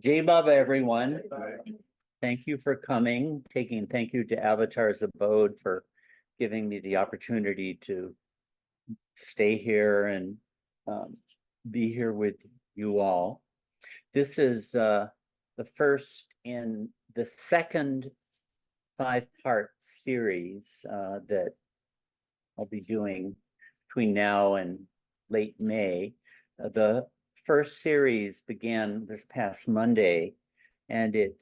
Jai Baba, everyone. Thank you for coming. Thank you to Avatar's Abode for giving me the opportunity to stay here and be here with you all. This is the first in the second 5-part series that I'll be doing between now and late May. The first series began this past Monday, and it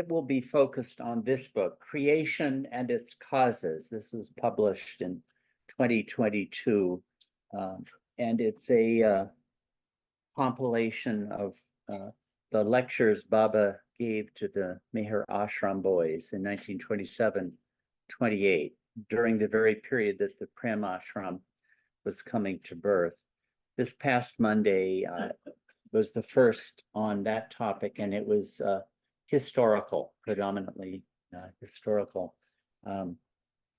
will be focused on this book, Creation and Its Causes. This was published in 2022, and it's a compilation of the lectures Baba gave to the Meher Ashram boys in 1927-28, during the very period that the Prem Ashram was coming to birth. This past Monday was the first on that topic, and it was historical, predominantly historical.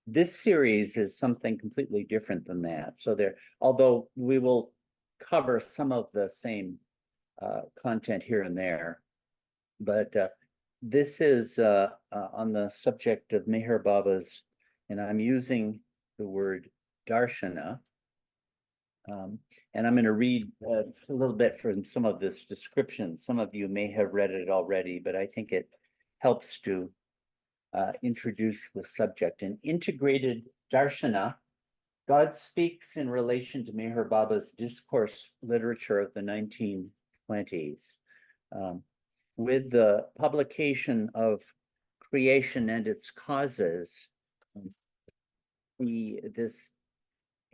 This series is something completely different than that. So although we will cover some of the same content here and there, but this is on the subject of Meher Baba's, and I'm using the word Darshana. And I'm going to read a little bit from some of this description. Some of you may have read it already, but I think it helps to introduce the subject. An integrated Darshana, God speaks in relation to Meher Baba's discourse literature of the 1920s. With the publication of Creation and Its Causes, this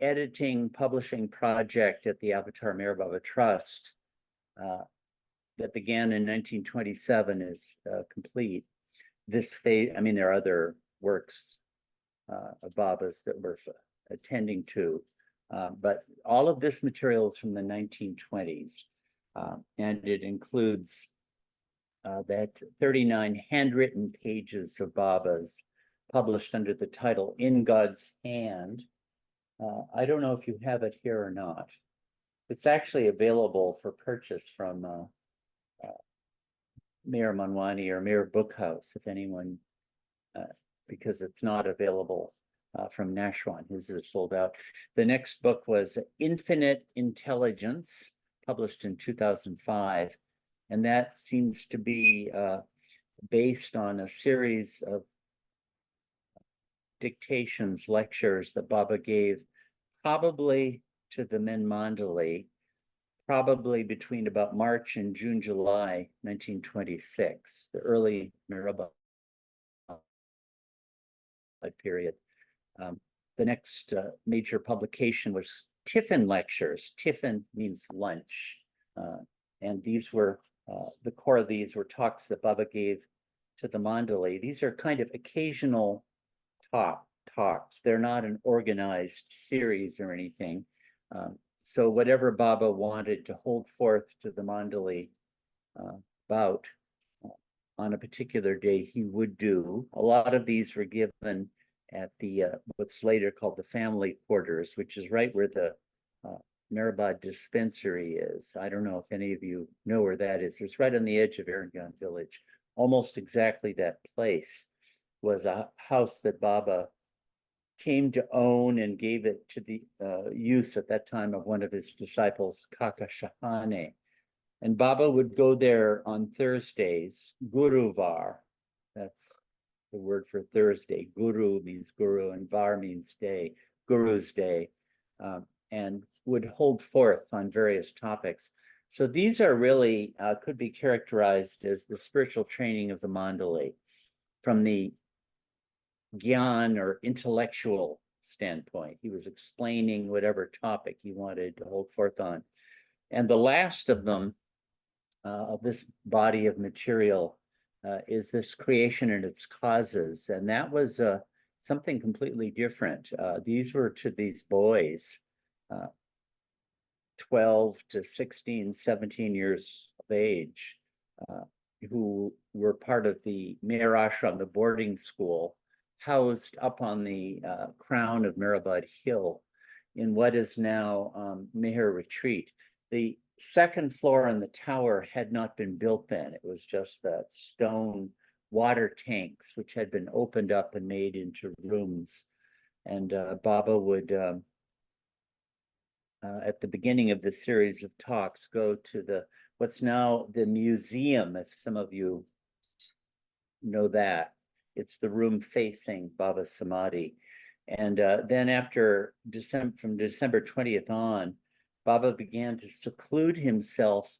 editing publishing project at the Avatar Meher Baba Trust that began in 1927 is complete. This phase, I mean, there are other works of Baba's that we're attending to, but all of this material is from the 1920s, and it includes that 39 handwritten pages of Baba's published under the title In God's Hand. I don't know if you have it here or not. It's actually available for purchase from Meher Manwani or Meher Bookhouse, if anyone, because it's not available from Nashwan. His is sold out. The next book was Infinite Intelligence, published in 2005, and that seems to be based on a series of dictations, lectures that Baba gave probably to the men Mandali, probably between about March and June, July 1926, the early Meher period. The next major publication was Tiffin lectures. Tiffin means lunch. And these were, the core of these were talks that Baba gave to the Mandali. These are kind of occasional talks. They're not an organized series or anything. So whatever Baba wanted to hold forth to the Mandali about on a particular day, he would do. A lot of these were given at the what's later called the family quarters, which is right where the Mehrabad dispensary is. I don't know if any of you know where that is. It's right on the edge of Aragon village. Almost exactly that place was a house that Baba came to own and gave it to the use at that time of one of his disciples, Kaka Shahane. And Baba would go there on Thursdays, Guruvar, that's the word for Thursday. Guru means guru and var means day, Guru's day, and would hold forth on various topics. So these are really, could be characterized as the spiritual training of the Mandali from the Gyan or intellectual standpoint. He was explaining whatever topic he wanted to hold forth on. And the last of them, of this body of material, is this Creation and Its Causes. And that was something completely different. These were to these boys, 12 to 16, 17 years of age, who were part of the Meher Ashram, the boarding school, housed up on the crown of Mehrabad Hill in what is now Meher Retreat. The second floor in the tower had not been built then. It was just that stone water tanks, which had been opened up and made into rooms. And Baba would, at the beginning of the series of talks, go to what's now the museum, if some of you know that. It's the room facing Baba's Samadhi. And then from December 20th on, Baba began to seclude himself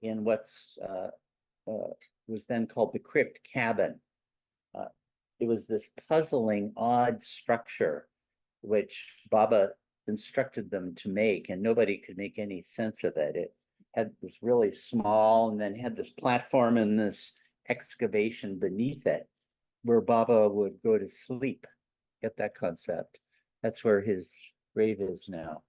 in what's was then called the crypt cabin. It was this puzzling, odd structure which Baba instructed them to make, and nobody could make any sense of it. It had this really small, and then had this platform and this excavation beneath it, where Baba would go to sleep. Get that concept? That's where his grave is now.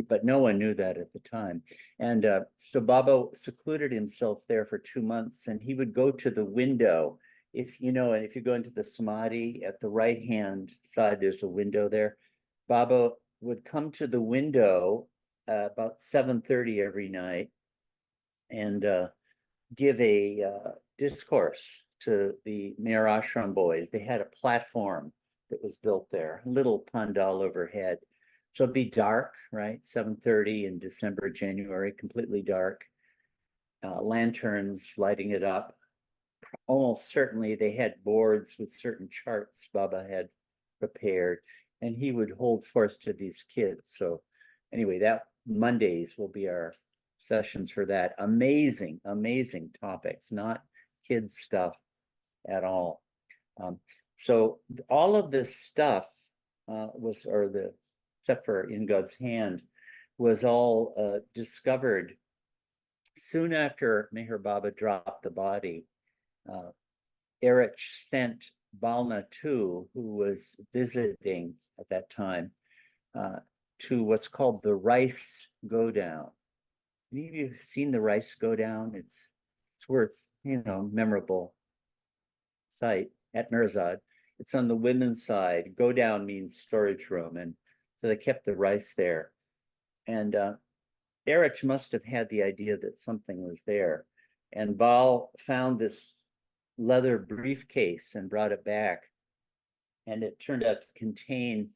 But no one knew that at the time. And so Baba secluded himself there for 2 months, and he would go to the window. If you know, and if you go into the Samadhi, at the right-hand side, there's a window there. Baba would come to the window about 7:30 every night and give a discourse to the Mayor Ashram boys. They had a platform that was built there, a little pandal overhead. So it'd be dark, right? 7:30 in December, January, completely dark. Lanterns lighting it up. Almost certainly they had boards with certain charts Baba had prepared, and he would hold forth to these kids. So anyway, that Mondays will be our sessions for that. Amazing, amazing topics, not kids stuff at all. So all of this stuff except for In God's Hand, was all discovered soon after Meher Baba dropped the body. Erich sent Balna II, who was visiting at that time, to what's called the Rice Go Down. Any of you seen the Rice Go Down? It's worth, memorable site at Mirzad. It's on the women's side. Go down means storage room, and so they kept the rice there. And Erich must have had the idea that something was there. And Bal found this leather briefcase and brought it back. And it turned out to contain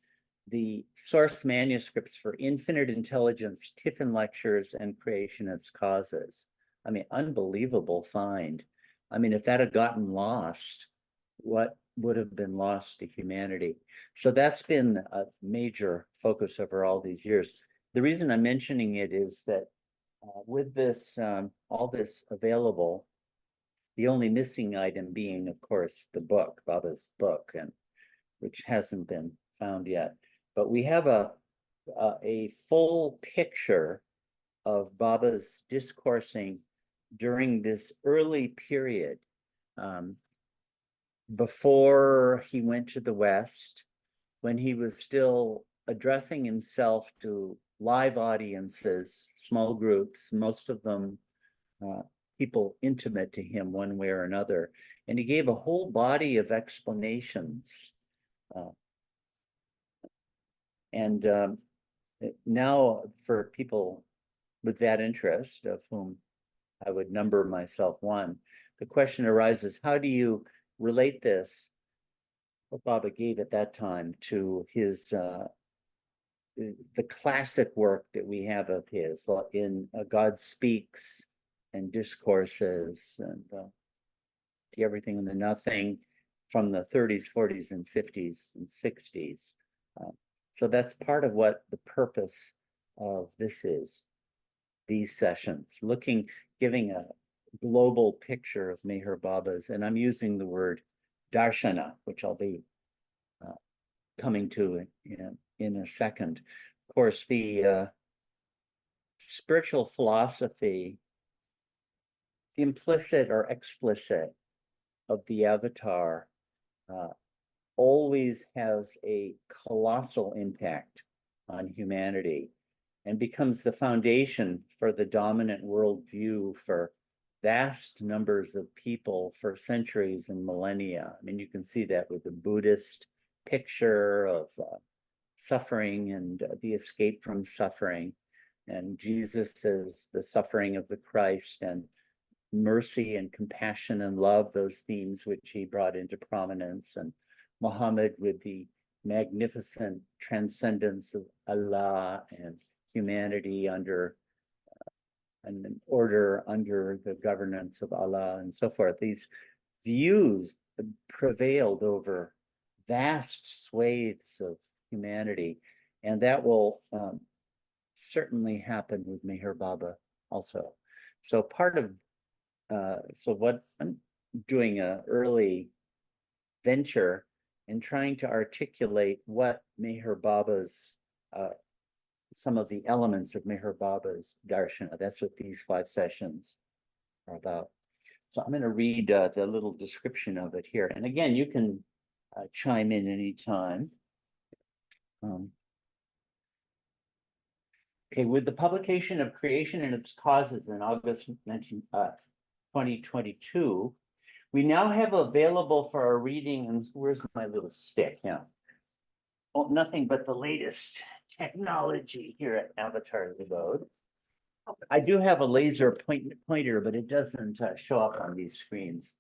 the source manuscripts for Infinite Intelligence, Tiffin Lectures, and Creationist Causes. I mean, unbelievable find. I mean, if that had gotten lost, what would have been lost to humanity? So that's been a major focus over all these years. The reason I'm mentioning it is that with this, all this available, the only missing item being, of course, the book, Baba's book, and which hasn't been found yet. But we have a full picture of Baba's discoursing during this early period, before he went to the West, when he was still addressing himself to live audiences, small groups, most of them people intimate to him one way or another. And he gave a whole body of explanations. And now for people with that interest, of whom I would number myself one, the question arises, how do you relate this, what Baba gave at that time, to his the classic work that we have of his in God Speaks and Discourses and Everything and the Nothing from the 30s, 40s, and 50s and 60s. So that's part of what the purpose of this is, these sessions, giving a global picture of Meher Baba's, and I'm using the word Darshana, which I'll be coming to in a second. Of course, the spiritual philosophy, implicit or explicit, of the avatar always has a colossal impact on humanity and becomes the foundation for the dominant worldview for vast numbers of people for centuries and millennia. I mean, you can see that with the Buddhist picture of suffering and the escape from suffering. and Jesus as the suffering of the Christ, and mercy and compassion and love, those themes which he brought into prominence, and Muhammad with the magnificent transcendence of Allah and humanity under an order under the governance of Allah and so forth. These views prevailed over vast swathes of humanity, and that will certainly happen with Meher Baba also. So part of so what I'm doing an early venture in trying to articulate what Meher Baba's some of the elements of Meher Baba's Darshana. That's what these 5 sessions are about. So I'm going to read the little description of it here. And again, you can chime in anytime. Okay, with the publication of Creation and Its Causes in August 2022, we now have available for our reading, and where's my little stick? Yeah. Oh, nothing but the latest technology here at Avatar's Abode. I do have a laser pointer, but it doesn't show up on these screens.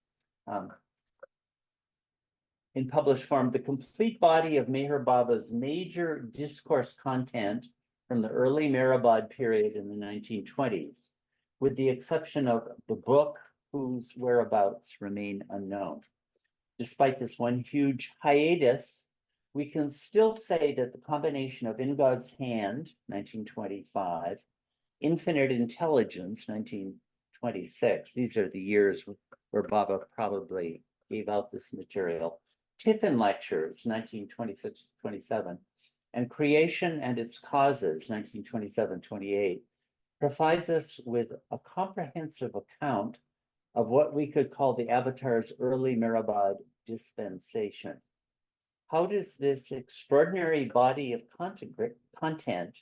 In published form, the complete body of Meher Baba's major discourse content from the early Mehrabad period in the 1920s, with the exception of the book whose whereabouts remain unknown. Despite this one huge hiatus, we can still say that the combination of In God's Hand, 1925, Infinite Intelligence, 1926, these are the years where Baba probably gave out this material, Tiffin Lectures, 1926-27, and Creation and Its Causes, 1927-28, provides us with a comprehensive account of what we could call the Avatar's early Mehrabad dispensation. How does this extraordinary body of content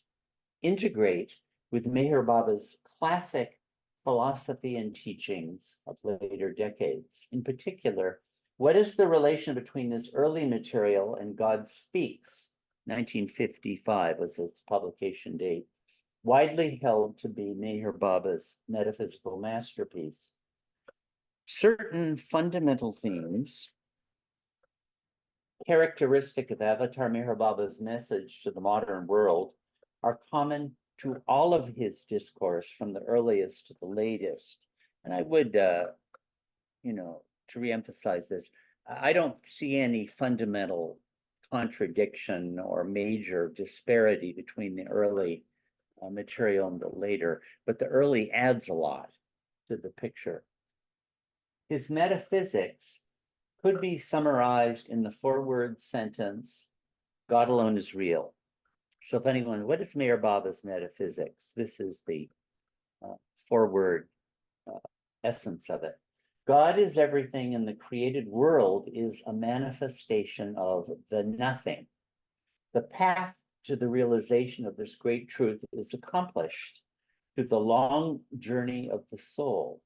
integrate with Meher Baba's classic philosophy and teachings of later decades? In particular, what is the relation between this early material and God Speaks, 1955 was its publication date, widely held to be Meher Baba's metaphysical masterpiece? Certain fundamental themes characteristic of Avatar Meher Baba's message to the modern world are common to all of his discourse from the earliest to the latest. And I would, to reemphasize this, I don't see any fundamental contradiction or major disparity between the early material and the later, but the early adds a lot to the picture. His metaphysics could be summarized in the 4-word sentence, God alone is real. So if anyone, what is Meher Baba's metaphysics? This is the 4-word essence of it. God is everything, and the created world is a manifestation of the nothing. The path to the realization of this great truth is accomplished through the long journey of the soul.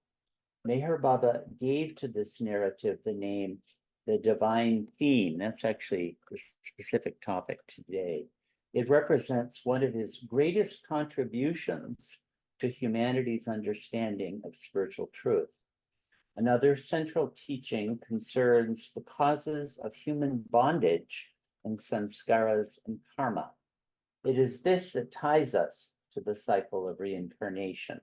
Meher Baba gave to this narrative the name, the divine theme. That's actually the specific topic today. It represents one of his greatest contributions to humanity's understanding of spiritual truth. Another central teaching concerns the causes of human bondage and sanskaras and karma. It is this that ties us to the cycle of reincarnation.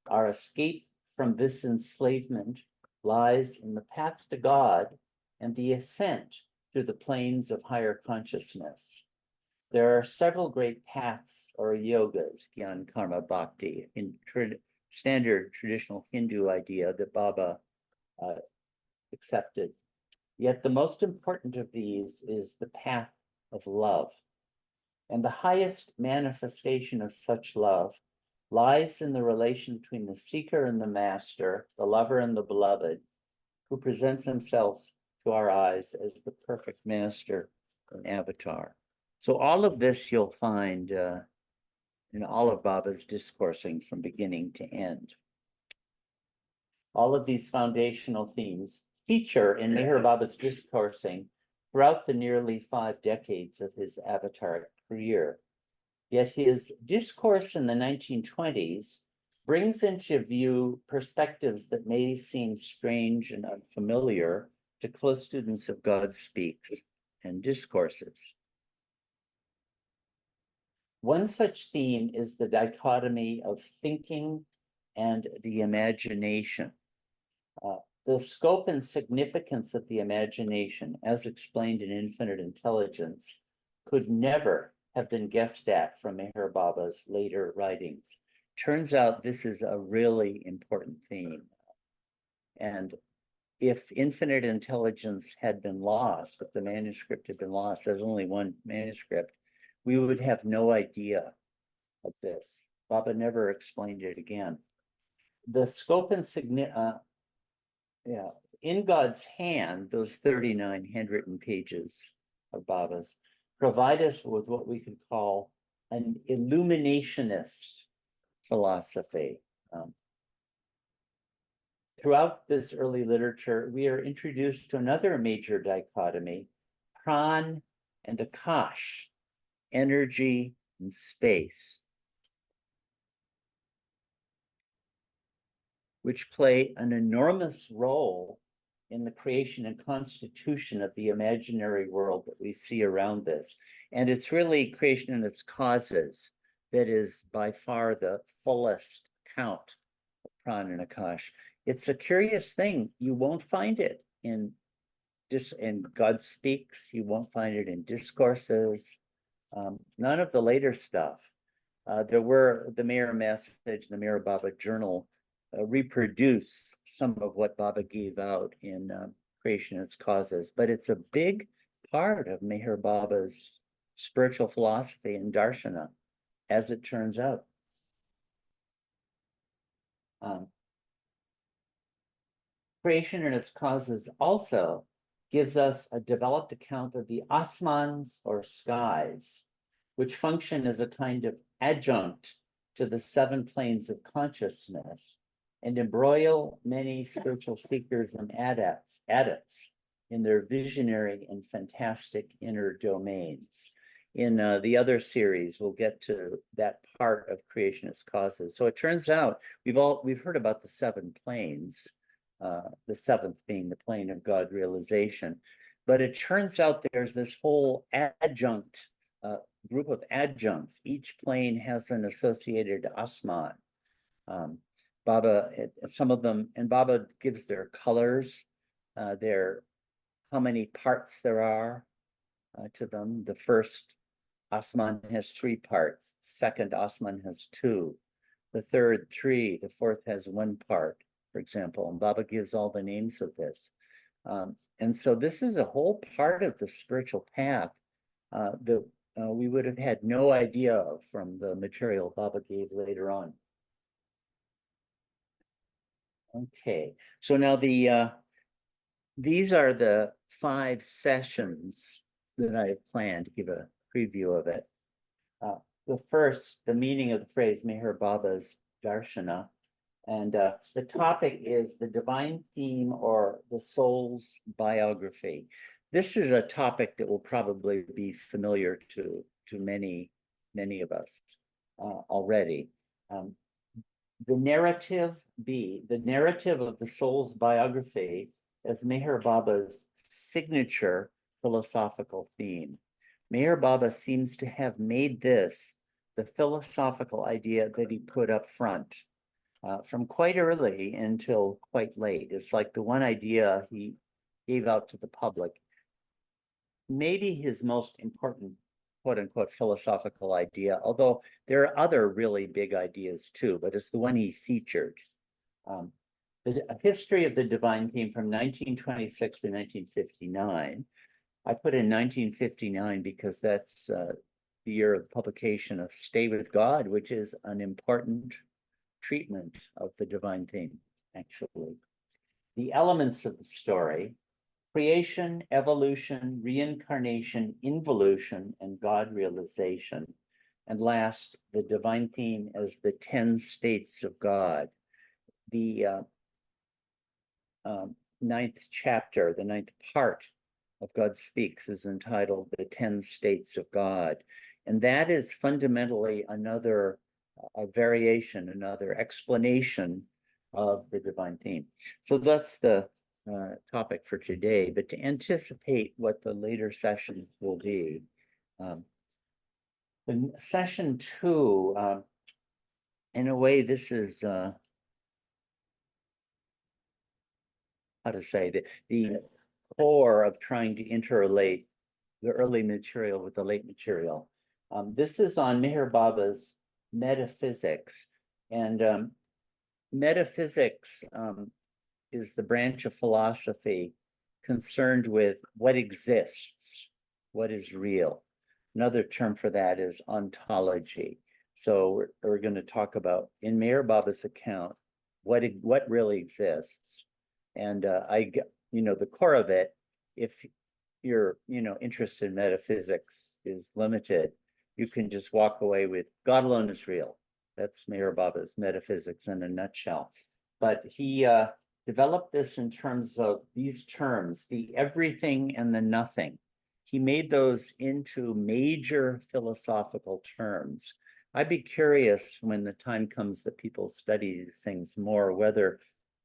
Our escape from this enslavement lies in the path to God and the ascent through the planes of higher consciousness. There are several great paths or yogas, Gyan, Karma, Bhakti, in standard traditional Hindu idea that Baba accepted. Yet the most important of these is the path of love. And the highest manifestation of such love lies in the relation between the seeker and the master, the lover and the beloved, who presents themselves to our eyes as the perfect master and avatar. So all of this you'll find in all of Baba's discoursing from beginning to end. All of these foundational themes feature in Meher Baba's discoursing throughout the nearly 5 decades of his avatar career. Yet his discourse in the 1920s brings into view perspectives that may seem strange and unfamiliar to close students of God Speaks and Discourses. One such theme is the dichotomy of thinking and the imagination. The scope and significance of the imagination, as explained in Infinite Intelligence, could never have been guessed at from Meher Baba's later writings. Turns out this is a really important theme. And if Infinite Intelligence had been lost, if the manuscript had been lost, there's only one manuscript, we would have no idea of this. Baba never explained it again. The scope and significance, in God's hand, those 39 handwritten pages of Baba's provide us with what we could call an illuminationist philosophy. Throughout this early literature, we are introduced to another major dichotomy, pran and akash, energy and space, which play an enormous role in the creation and constitution of the imaginary world that we see around this. And it's really creation and its causes that is by far the fullest account of pran and akash. It's a curious thing. You won't find it in God Speaks. You won't find it in discourses. None of the later stuff. There were the Meher Message, the Meher Baba Journal reproduce some of what Baba gave out in Creation and Its Causes, but it's a big part of Meher Baba's spiritual philosophy and Darshana, as it turns out. Creation and Its Causes also gives us a developed account of the asmans or skies, which function as a kind of adjunct to the 7 planes of consciousness and embroil many spiritual seekers and adepts in their visionary and fantastic inner domains. In the other series, we'll get to that part of Creation Its Causes. So it turns out we've heard about the 7 planes, the 7th being the plane of God realization, but it turns out there's this whole adjunct group of adjuncts. Each plane has an associated asman. Baba, some of them, and Baba gives their colors, how many parts there are to them. The first asman has 3 parts. The second asman has 2. The third, 3. The fourth has 1 part, for example. And Baba gives all the names of this. And so this is a whole part of the spiritual path that we would have had no idea of from the material Baba gave later on. Okay, so now these are the 5 sessions that I have planned to give a preview of it. The first, the meaning of the phrase Meher Baba's Darshana, and the topic is the divine theme or the soul's biography. This is a topic that will probably be familiar to many of us already. The narrative of the soul's biography as Meher Baba's signature philosophical theme. Meher Baba seems to have made this the philosophical idea that he put up front from quite early until quite late. It's like the one idea he gave out to the public. Maybe his most important quote unquote philosophical idea, although there are other really big ideas too, but it's the one he featured. The history of the divine theme from 1926 to 1959. I put in 1959 because that's the year of publication of Stay with God, which is an important treatment of the divine theme, actually. The elements of the story: creation, evolution, reincarnation, involution, and God realization. And last, the divine theme as the 10 states of God. The 9th chapter, the 9th part of God Speaks is entitled The 10 States of God. And that is fundamentally another a variation, another explanation of the divine theme. So that's the topic for today. But to anticipate what the later sessions will be, in session 2, in a way, this is how to say the core of trying to interrelate the early material with the late material. This is on Meher Baba's metaphysics, and metaphysics is the branch of philosophy concerned with what exists, what is real. Another term for that is ontology. So we're going to talk about, in Meher Baba's account, what really exists. And the core of it, if your interest in metaphysics is limited, you can just walk away with God alone is real. That's Meher Baba's metaphysics in a nutshell. But he developed this in terms of these terms, the everything and the nothing. He made those into major philosophical terms. I'd be curious when the time comes that people study these things more, whether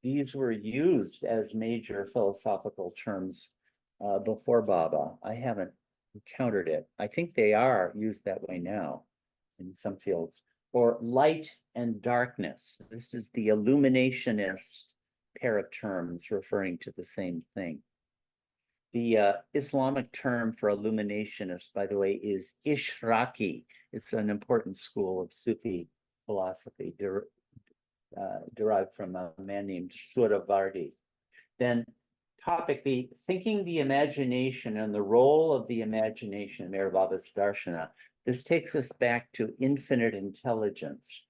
these were used as major philosophical terms before Baba. I haven't encountered it. I think they are used that way now in some fields. Or light and darkness. This is the illuminationist pair of terms referring to the same thing. The Islamic term for illuminationist, by the way, is Ishraqi. It's an important school of Sufi philosophy derived from a man named Suravardi. Then topic B, thinking the imagination and the role of the imagination in Meher Baba's Darshana. This takes us back to infinite intelligence.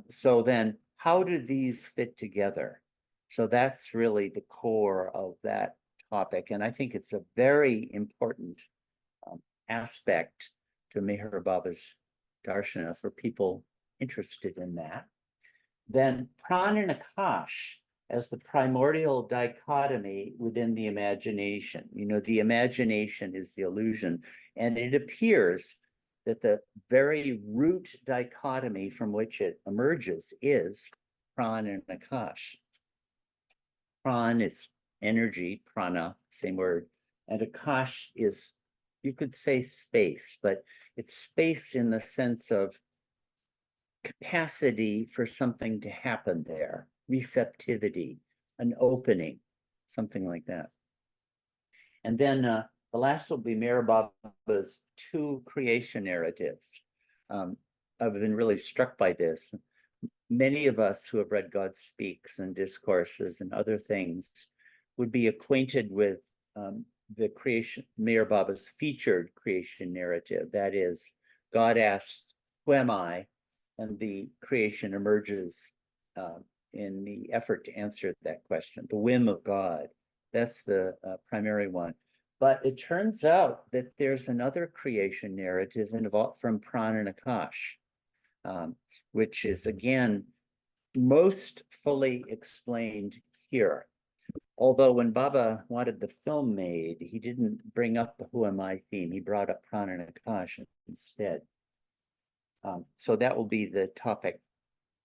So then, how do these fit together? So that's really the core of that topic. And I think it's a very important aspect to Meher Baba's Darshana for people interested in that. Then Pran and Akash as the primordial dichotomy within the imagination. The imagination is the illusion, and it appears that the very root dichotomy from which it emerges is Pran and Akash. Pran is energy, prana, same word, and Akash is, you could say space, but it's space in the sense of capacity for something to happen there, receptivity, an opening, something like that. And then the last will be Meher Baba's 2 creation narratives. I've been really struck by this. Many of us who have read God Speaks and discourses and other things would be acquainted with the creation, Meher Baba's featured creation narrative. That is, God asked, "Who am I?" And the creation emerges in the effort to answer that question, the whim of God. That's the primary one. But it turns out that there's another creation narrative involved from Pran and Akash, which is, again, most fully explained here. Although when Baba wanted the film made, he didn't bring up the Who Am I theme. He brought up Pran and Akash instead. So that will be the topic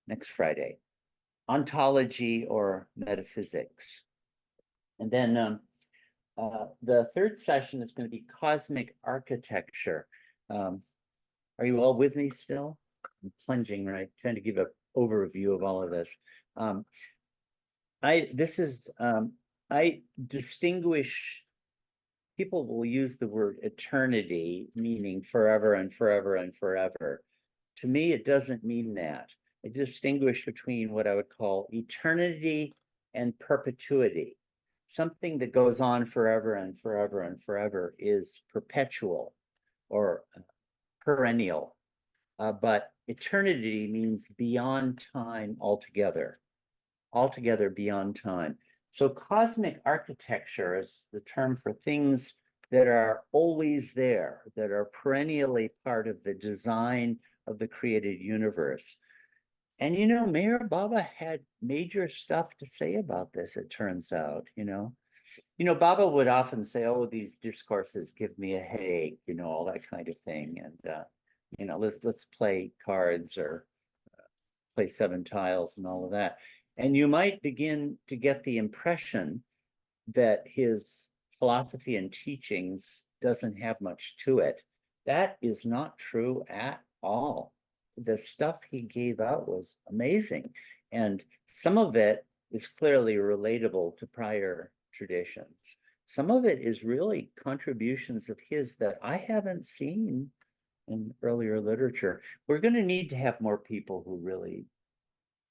next Friday, ontology or metaphysics. And then the third session is going to be cosmic architecture. Are you all with me still? I'm plunging, right? Trying to give an overview of all of this. I distinguish, people will use the word eternity, meaning forever and forever and forever. To me, it doesn't mean that. I distinguish between what I would call eternity and perpetuity. Something that goes on forever and forever and forever is perpetual or perennial. But eternity means beyond time altogether beyond time. So cosmic architecture is the term for things that are always there, that are perennially part of the design of the created universe. And Meher Baba had major stuff to say about this, it turns out. Baba would often say, "Oh, these discourses give me a headache," all that kind of thing. And let's play cards or play 7 tiles and all of that. And you might begin to get the impression that his philosophy and teachings doesn't have much to it. That is not true at all. The stuff he gave out was amazing. And some of it is clearly relatable to prior traditions. Some of it is really contributions of his that I haven't seen in earlier literature. We're going to need to have more people who really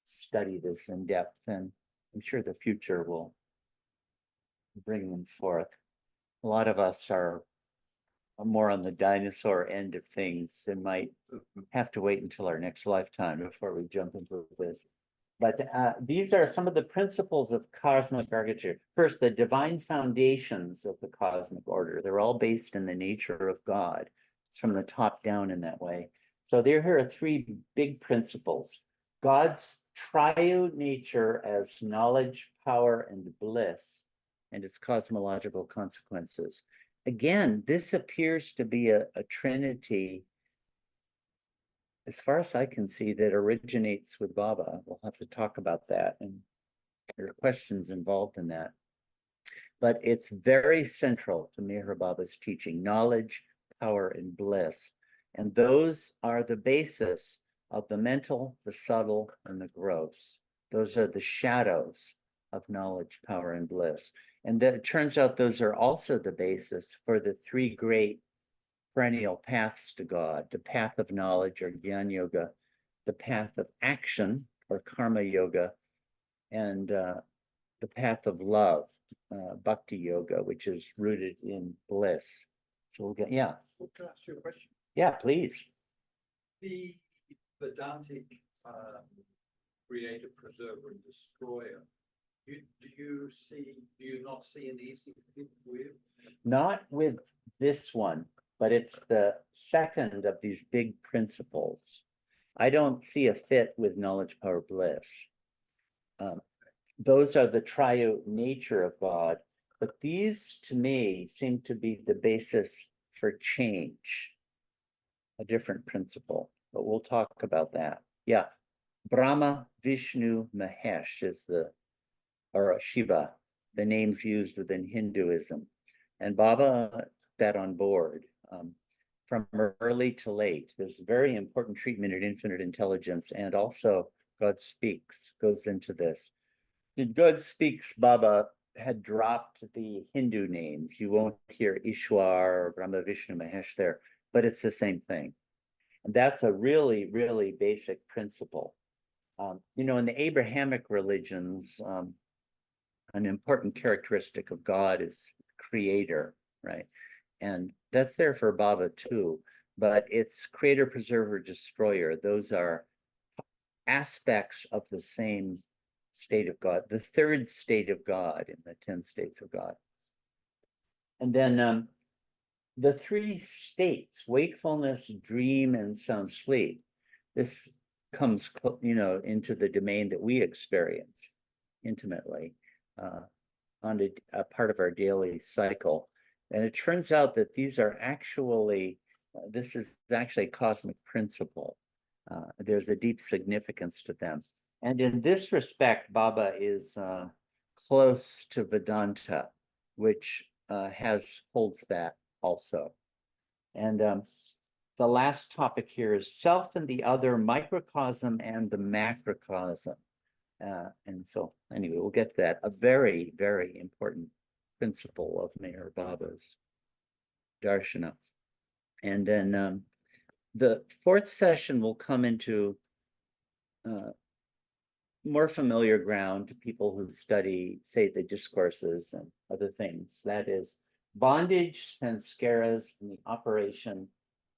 study this in depth, and I'm sure the future will bring them forth. A lot of us are more on the dinosaur end of things and might have to wait until our next lifetime before we jump into this. But these are some of the principles of cosmic architecture. First, the divine foundations of the cosmic order. They're all based in the nature of God. It's from the top down in that way. So here are 3 big principles. God's triune nature as knowledge, power, and bliss, and its cosmological consequences. Again, this appears to be a trinity, as far as I can see, that originates with Baba. We'll have to talk about that, and there are questions involved in that. But it's very central to Meher Baba's teaching: knowledge, power, and bliss. And those are the basis of the mental, the subtle, and the gross. Those are the shadows of knowledge, power, and bliss. And it turns out those are also the basis for the 3 great perennial paths to God: the path of knowledge, or Jnana Yoga, the path of action, or Karma Yoga, and the path of love, Bhakti Yoga, which is rooted in bliss. So we'll get, yeah. Well, can I ask you a question? Yeah, please. The Vedantic creator, preserver, and destroyer, do you not see an easy fit with? Not with this one, but it's the second of these big principles. I don't see a fit with knowledge, power, bliss. Those are the triune nature of God, but these to me seem to be the basis for change, a different principle, but we'll talk about that. Yeah, Brahma, Vishnu, Mahesh is or Shiva, the names used within Hinduism. And Baba took that on board from early to late. There's very important treatment at infinite intelligence, and also God Speaks goes into this. In God Speaks, Baba had dropped the Hindu names. You won't hear Ishwar or Brahma, Vishnu, Mahesh there, but it's the same thing. And that's a really, really basic principle. In the Abrahamic religions, an important characteristic of God is creator, right? And that's there for Baba too, but it's creator, preserver, destroyer. Those are aspects of the same state of God, the 3rd state of God in the 10 states of God. And then the 3 states: wakefulness, dream, and sound sleep. This comes, into the domain that we experience intimately on a part of our daily cycle. And it turns out that these are actually, this is actually a cosmic principle. There's a deep significance to them. And in this respect, Baba is close to Vedanta, which holds that also. And the last topic here is self and the other, microcosm and the macrocosm. And so anyway, we'll get to that. A very, very important principle of Meher Baba's Darshana. And then the 4th session will come into more familiar ground to people who study, say, the discourses and other things. That is bondage, samskaras, and the operation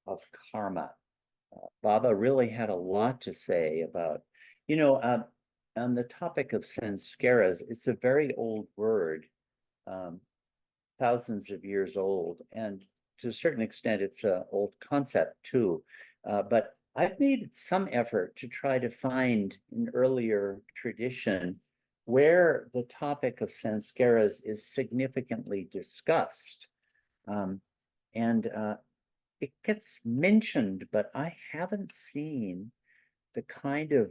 of karma. Baba really had a lot to say about, on the topic of samskaras. It's a very old word, thousands of years old, and to a certain extent, it's an old concept too. But I've made some effort to try to find an earlier tradition where the topic of samskaras is significantly discussed. And it gets mentioned, but I haven't seen the kind of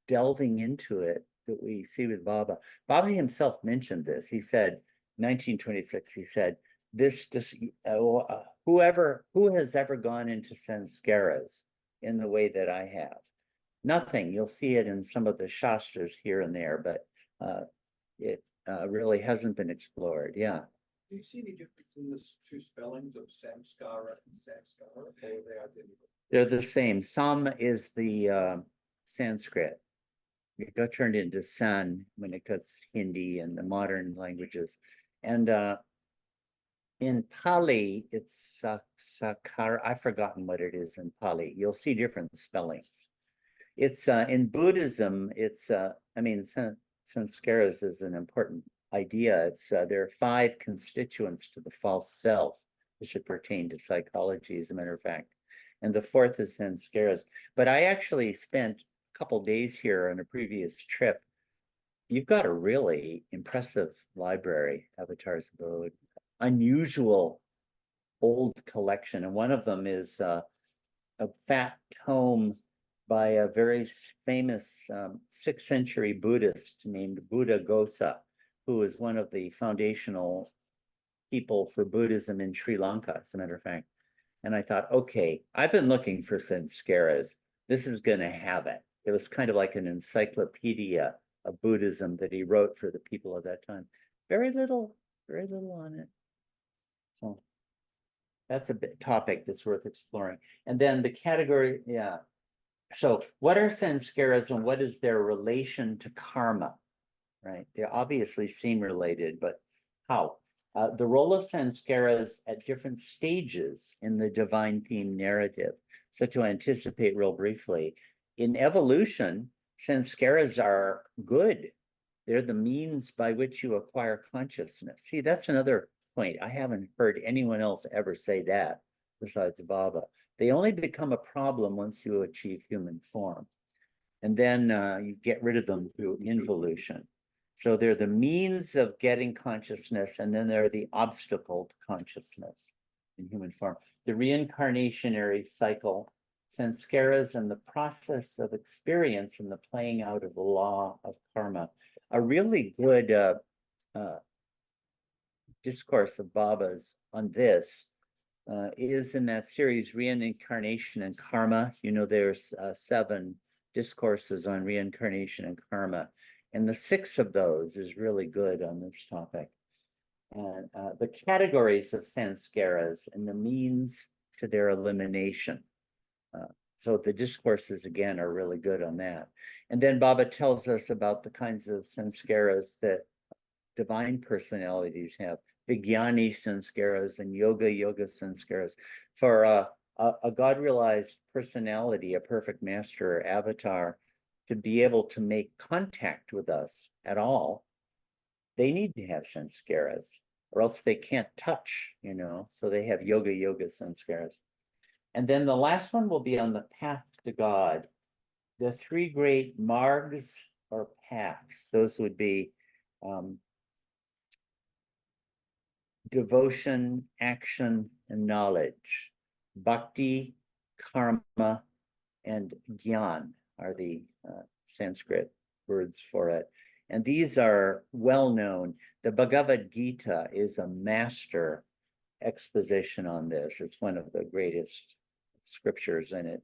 delving into it that we see with Baba. Baba himself mentioned this. He said, 1926, he said, this just who has ever gone into sanskaras in the way that I have? Nothing. You'll see it in some of the shastras here and there, but it really hasn't been explored. Yeah. Do you see any difference in the two spellings of samskara and sanskara, or are they identical? They're the same. Sam is the Sanskrit. It got turned into San when it gets Hindi and the modern languages. And in Pali, it's Sakara. I've forgotten what it is in Pali. You'll see different spellings. It's in Buddhism, it's I mean, sanskaras is an important idea. It's there are 5 constituents to the false self that should pertain to psychology, as a matter of fact. And the 4th is sanskaras. But I actually spent a couple days here on a previous trip. You've got a really impressive library, Avatar's Abode, unusual old collection. And one of them is a fat tome by a very famous 6th century Buddhist named Buddha Gosa, who is one of the foundational people for Buddhism in Sri Lanka, as a matter of fact. And I thought, okay, I've been looking for sanskaras. This is going to have it. It was kind of like an encyclopedia of Buddhism that he wrote for the people of that time. Very little on it. So that's a bit topic that's worth exploring. And then the category, yeah. So what are sanskaras and what is their relation to karma, right? They obviously seem related, but how? The role of sanskaras at different stages in the divine theme narrative. So to anticipate real briefly, in evolution, sanskaras are good. They're the means by which you acquire consciousness. See, that's another point. I haven't heard anyone else ever say that besides Baba. They only become a problem once you achieve human form. And then you get rid of them through involution. So they're the means of getting consciousness, and then they're the obstacle to consciousness in human form. The reincarnationary cycle, sanskaras, and the process of experience and the playing out of the law of karma. A really good discourse of Baba's on this is in that series, Reincarnation and Karma. You know, there's 7 discourses on reincarnation and karma. And the 6th of those is really good on this topic. And the categories of sanskaras and the means to their elimination. So the discourses, again, are really good on that. And then Baba tells us about the kinds of sanskaras that divine personalities have. Vijnani sanskaras and yoga sanskaras. For a God-realized personality, a perfect master or avatar, to be able to make contact with us at all, they need to have sanskaras, or else they can't touch, you know, so they have yoga sanskaras. And then the last one will be on the path to God. The 3 great margs or paths, those would be devotion, action, and knowledge. Bhakti, karma, and gyan are the Sanskrit words for it. And these are well known. The Bhagavad Gita is a master exposition on this. It's one of the greatest scriptures, and it's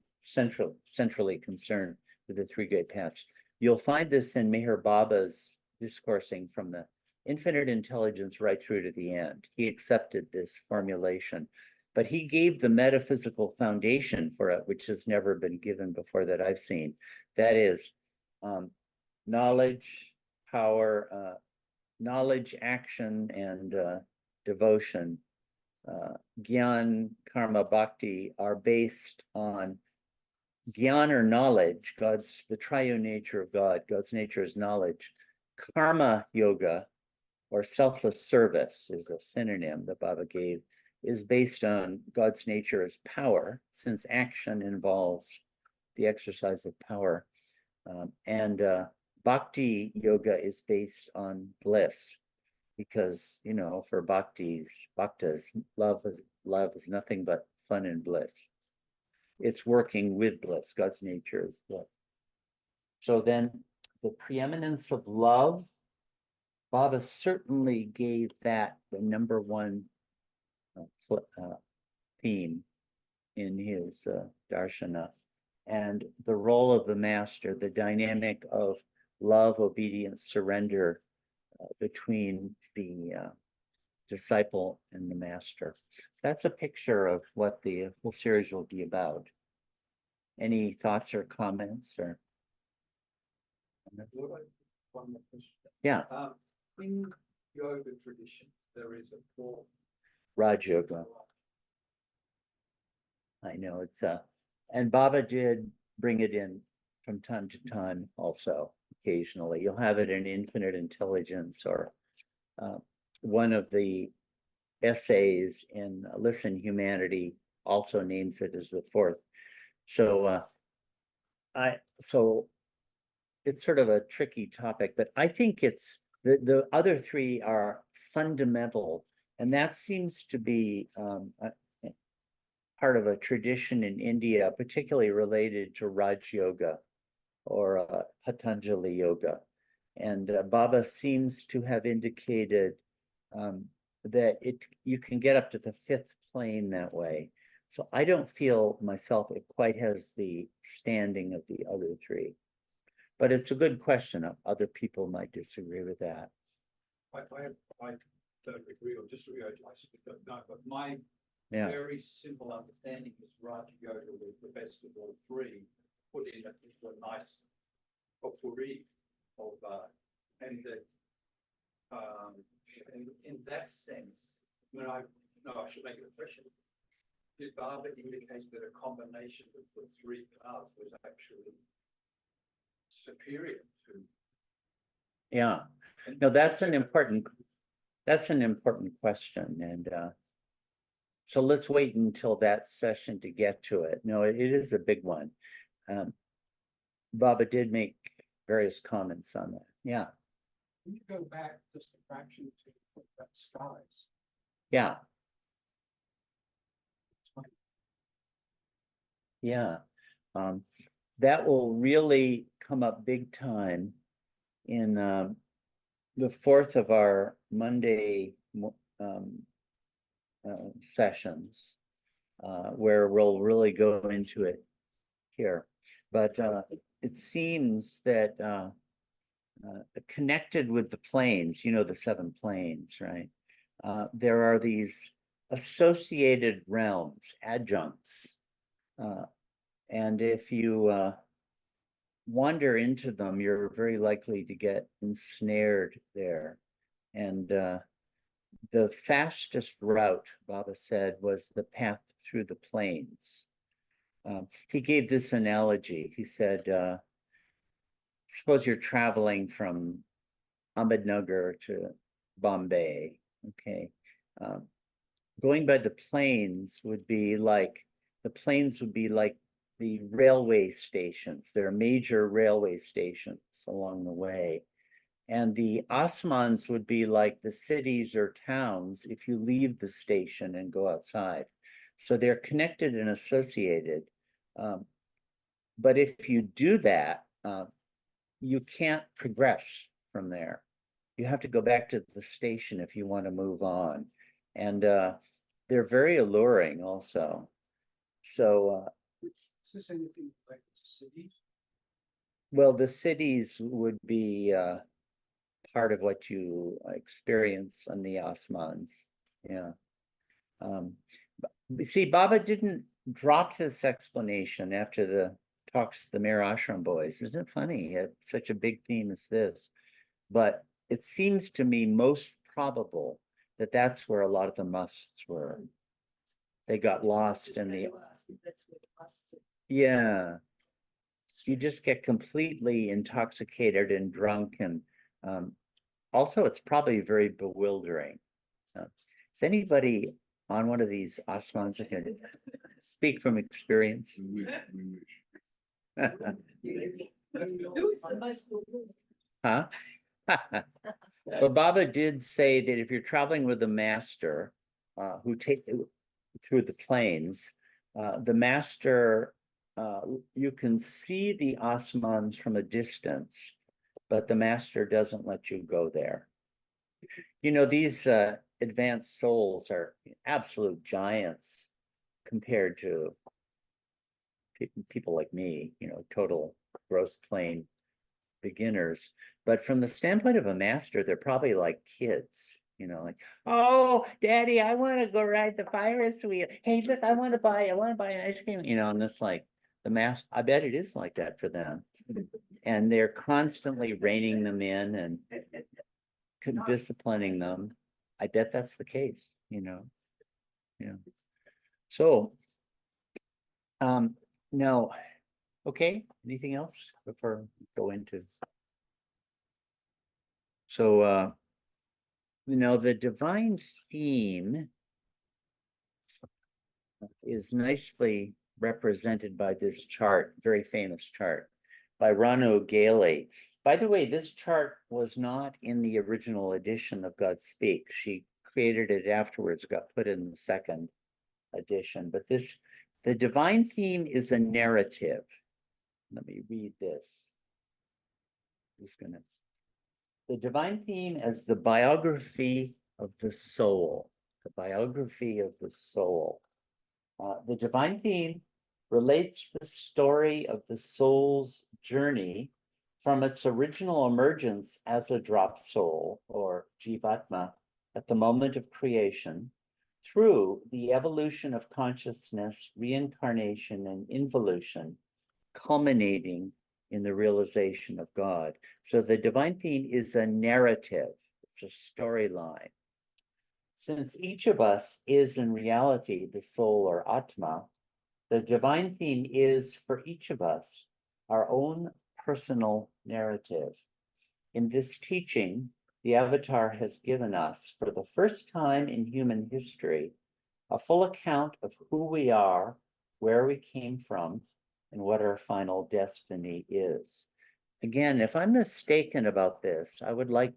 centrally concerned with the 3 great paths. You'll find this in Meher Baba's discoursing from the infinite intelligence right through to the end. He accepted this formulation, but he gave the metaphysical foundation for it, which has never been given before that I've seen. That is knowledge, power, knowledge, action, and devotion. Gyan, karma, bhakti are based on gyan or knowledge, the triune nature of God. God's nature is knowledge. Karma yoga, or selfless service, is a synonym that Baba gave, is based on God's nature as power, since action involves the exercise of power. And bhakti yoga is based on bliss, because, you know, for bhaktas, love is nothing but fun and bliss. It's working with bliss. God's nature is bliss. So then the preeminence of love, Baba certainly gave that the number one theme in his Darshana. And the role of the master, the dynamic of love, obedience, surrender between the disciple and the master. That's a picture of what the whole series will be about. Any thoughts or comments or? One more question. Yeah, In yoga tradition, there is a fourth. Raj Yoga. I know it's and Baba did bring it in from time to time also, occasionally. You'll have it in Infinite Intelligence or one of the essays in Listen Humanity also names it as the fourth. So so it's sort of a tricky topic, but I think it's the other three are fundamental, and that seems to be part of a tradition in India, particularly related to Raj Yoga or Patanjali Yoga. And Baba seems to have indicated that you can get up to the fifth plane that way. So I don't feel myself it quite has the standing of the other three. But it's a good question. Other people might disagree with that. I don't agree or disagree, I don't know, but my Yeah, very simple understanding is Raj Yoga was the best of all three, put in a nice potpourri of, and that, in that sense, I should make it a question. Did Baba indicate that a combination of the three paths was actually superior to? yeah. No, that's an important question. And so let's wait until that session to get to it. No, it is a big one. Baba did make various comments on that. Yeah, Can you go back just a fraction to talk about skies? yeah, yeah. That will really come up big time in the fourth of our Monday sessions, where we'll really go into it here. But it seems that connected with the planes, you know, the seven planes, right? There are these associated realms, adjuncts. And if you wander into them, you're very likely to get ensnared there. And the fastest route, Baba said, was the path through the plains. He gave this analogy. He said, suppose you're traveling from Ahmednagar to Bombay, okay? Going by the plains would be like, the railway stations. There are major railway stations along the way. And the asmans would be like the cities or towns if you leave the station and go outside. So they're connected and associated. But if you do that, you can't progress from there. You have to go back to the station if you want to move on. And they're very alluring also. So Is this anything like cities? well, the cities would be part of what you experience on the Asmans. Yeah. See, Baba didn't drop this explanation after the talks to the Mir Ashram boys. Isn't it funny? He had such a big theme as this. But it seems to me most probable that that's where a lot of the musts were. They got lost in the, yeah. You just get completely intoxicated and drunk, and also it's probably very bewildering. Is anybody on one of these asmans that can speak from experience? Huh? But Baba did say that if you're traveling with a master who take through the plains, the master, you can see the asmans from a distance, but the master doesn't let you go there. You know, these advanced souls are absolute giants compared to people like me, you know, total gross plane beginners. But from the standpoint of a master, they're probably like kids, you know, like, oh, daddy, I want to go ride the Ferris wheel. Hey, look, I want to buy an ice cream, you know, and it's like the master, I bet it is like that for them. And they're constantly reining them in and disciplining them. I bet that's the case, you know. Yeah. So now, okay, anything else before we go into? So you know, the divine theme is nicely represented by this chart, very famous chart by Rano Gailey. By the way, this chart was not in the original edition of God Speaks. She created it afterwards, got put in the second edition. But the divine theme is a narrative. Let me read this. The divine theme as the biography of the soul. The biography of the soul. The divine theme relates the story of the soul's journey from its original emergence as a drop soul, or jivatma, at the moment of creation, through the evolution of consciousness, reincarnation, and involution, culminating in the realization of God. So the divine theme is a narrative, it's a storyline. Since each of us is in reality the soul or Atma, the divine theme is for each of us our own personal narrative. In this teaching, the Avatar has given us, for the first time in human history, a full account of who we are, where we came from, and what our final destiny is. Again, if I'm mistaken about this, I would like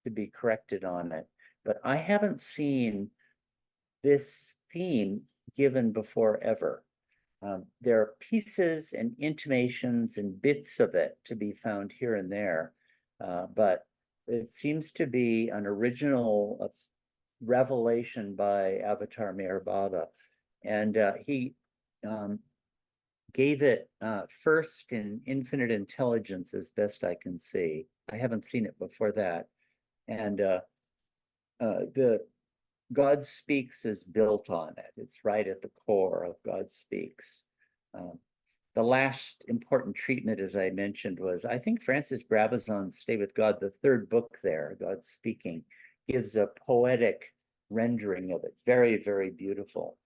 to be corrected on it, but I haven't seen this theme given before ever. There are pieces and intimations and bits of it to be found here and there, but it seems to be an original revelation by Avatar Meher Baba. And he gave it first in Infinite Intelligence, as best I can see. I haven't seen it before that. And the God Speaks is built on it. It's right at the core of God Speaks. The last important treatment, as I mentioned, was, I think, Francis Brabazon's Stay with God, the third book there, God Speaking, gives a poetic rendering of it. Very, very beautiful.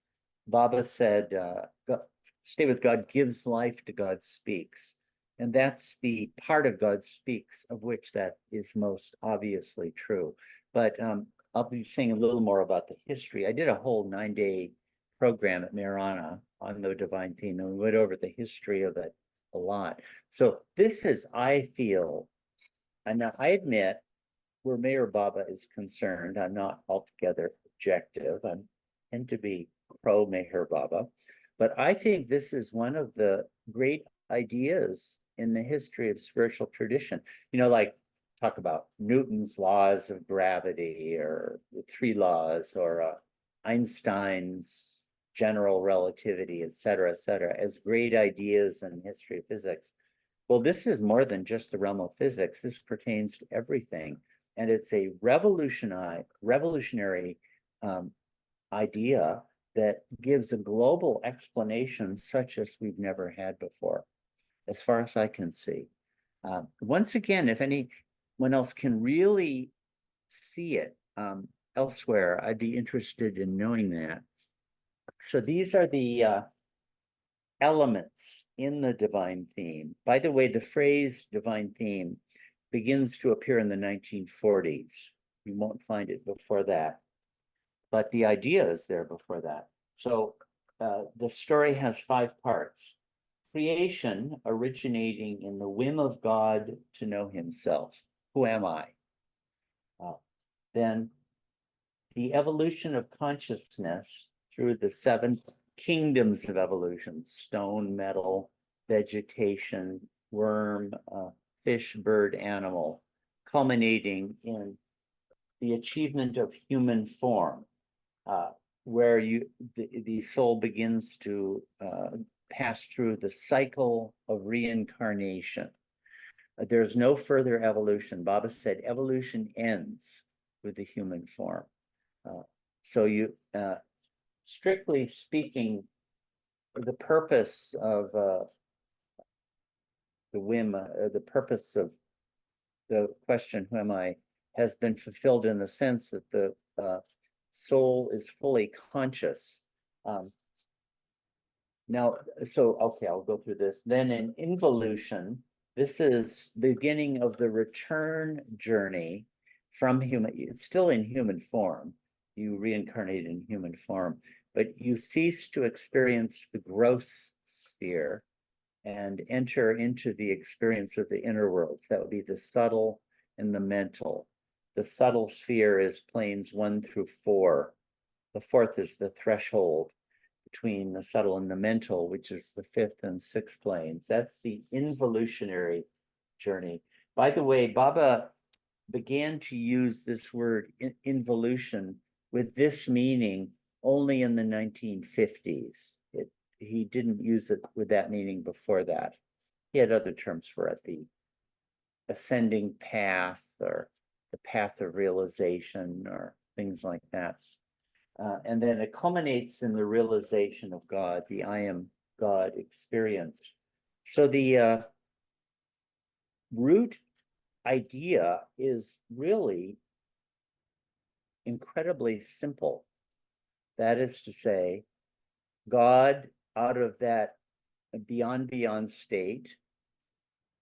Baba said, Stay with God gives life to God Speaks. And that's the part of God Speaks of which that is most obviously true. But I'll be saying a little more about the history. I did a whole 9-day program at Marana on the divine theme, and we went over the history of it a lot. So this is, I feel, and I admit, where Meher Baba is concerned, I'm not altogether objective. I tend to be pro Meher Baba, but I think this is one of the great ideas in the history of spiritual tradition. You know, like talk about Newton's laws of gravity, or the three laws, or Einstein's general relativity, et cetera, as great ideas in the history of physics. Well, this is more than just the realm of physics. This pertains to everything. And it's a revolutionary idea that gives a global explanation such as we've never had before, as far as I can see. Once again, if anyone else can really see it elsewhere, I'd be interested in knowing that. So these are the elements in the divine theme. By the way, the phrase divine theme begins to appear in the 1940s. You won't find it before that, but the idea is there before that. So the story has 5 parts. Creation originating in the whim of God to know himself. Who am I? Then the evolution of consciousness through the 7th kingdoms of evolution: stone, metal, vegetation, worm, fish, bird, animal, culminating in the achievement of human form, where the soul begins to pass through the cycle of reincarnation. There's no further evolution. Baba said evolution ends with the human form. So strictly speaking, the purpose of the purpose of the question, who am I, has been fulfilled in the sense that the soul is fully conscious. Now, so, okay, I'll go through this. Then in involution, this is beginning of the return journey from human, it's still in human form. You reincarnate in human form, but you cease to experience the gross sphere and enter into the experience of the inner worlds. That would be the subtle and the mental. The subtle sphere is planes 1 through 4. The 4th is the threshold between the subtle and the mental, which is the 5th and 6th planes. That's the involutionary journey. By the way, Baba began to use this word involution with this meaning only in the 1950s. He didn't use it with that meaning before that. He had other terms for it, the ascending path or the path of realization or things like that. And then it culminates in the realization of God, the I am God experience. So the root idea is really incredibly simple. That is to say, God out of that beyond state,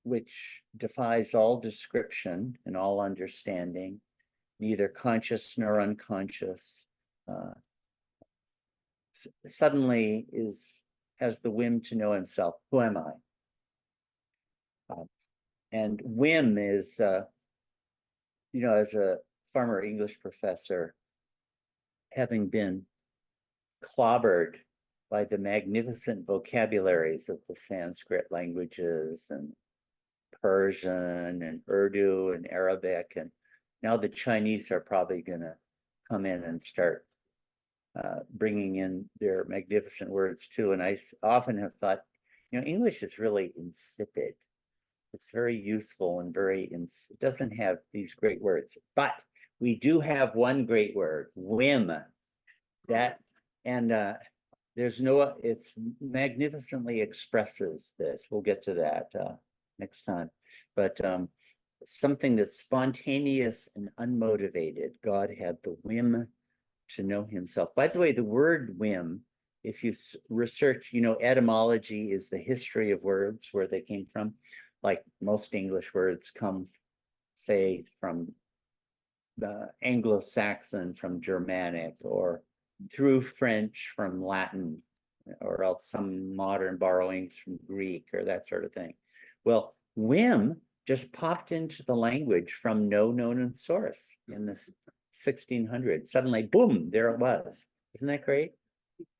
which defies all description and all understanding, neither conscious nor unconscious, suddenly has the whim to know himself. Who am I? And whim is, as a former English professor, having been clobbered by the magnificent vocabularies of the Sanskrit languages and Persian and Urdu and Arabic, and now the Chinese are probably going to come in and start bringing in their magnificent words too. And I often have thought, English is really insipid. It's very useful and it doesn't have these great words, but we do have one great word, whim. It's magnificently expresses this. We'll get to that next time. But something that's spontaneous and unmotivated. God had the whim to know himself. By the way, the word whim, if you research, etymology is the history of words, where they came from. Like most English words come, say, from the Anglo-Saxon, from Germanic, or through French from Latin, or else some modern borrowings from Greek or that sort of thing. Well, whim just popped into the language from no known source in the 1600s. Suddenly, boom, there it was. Isn't that great?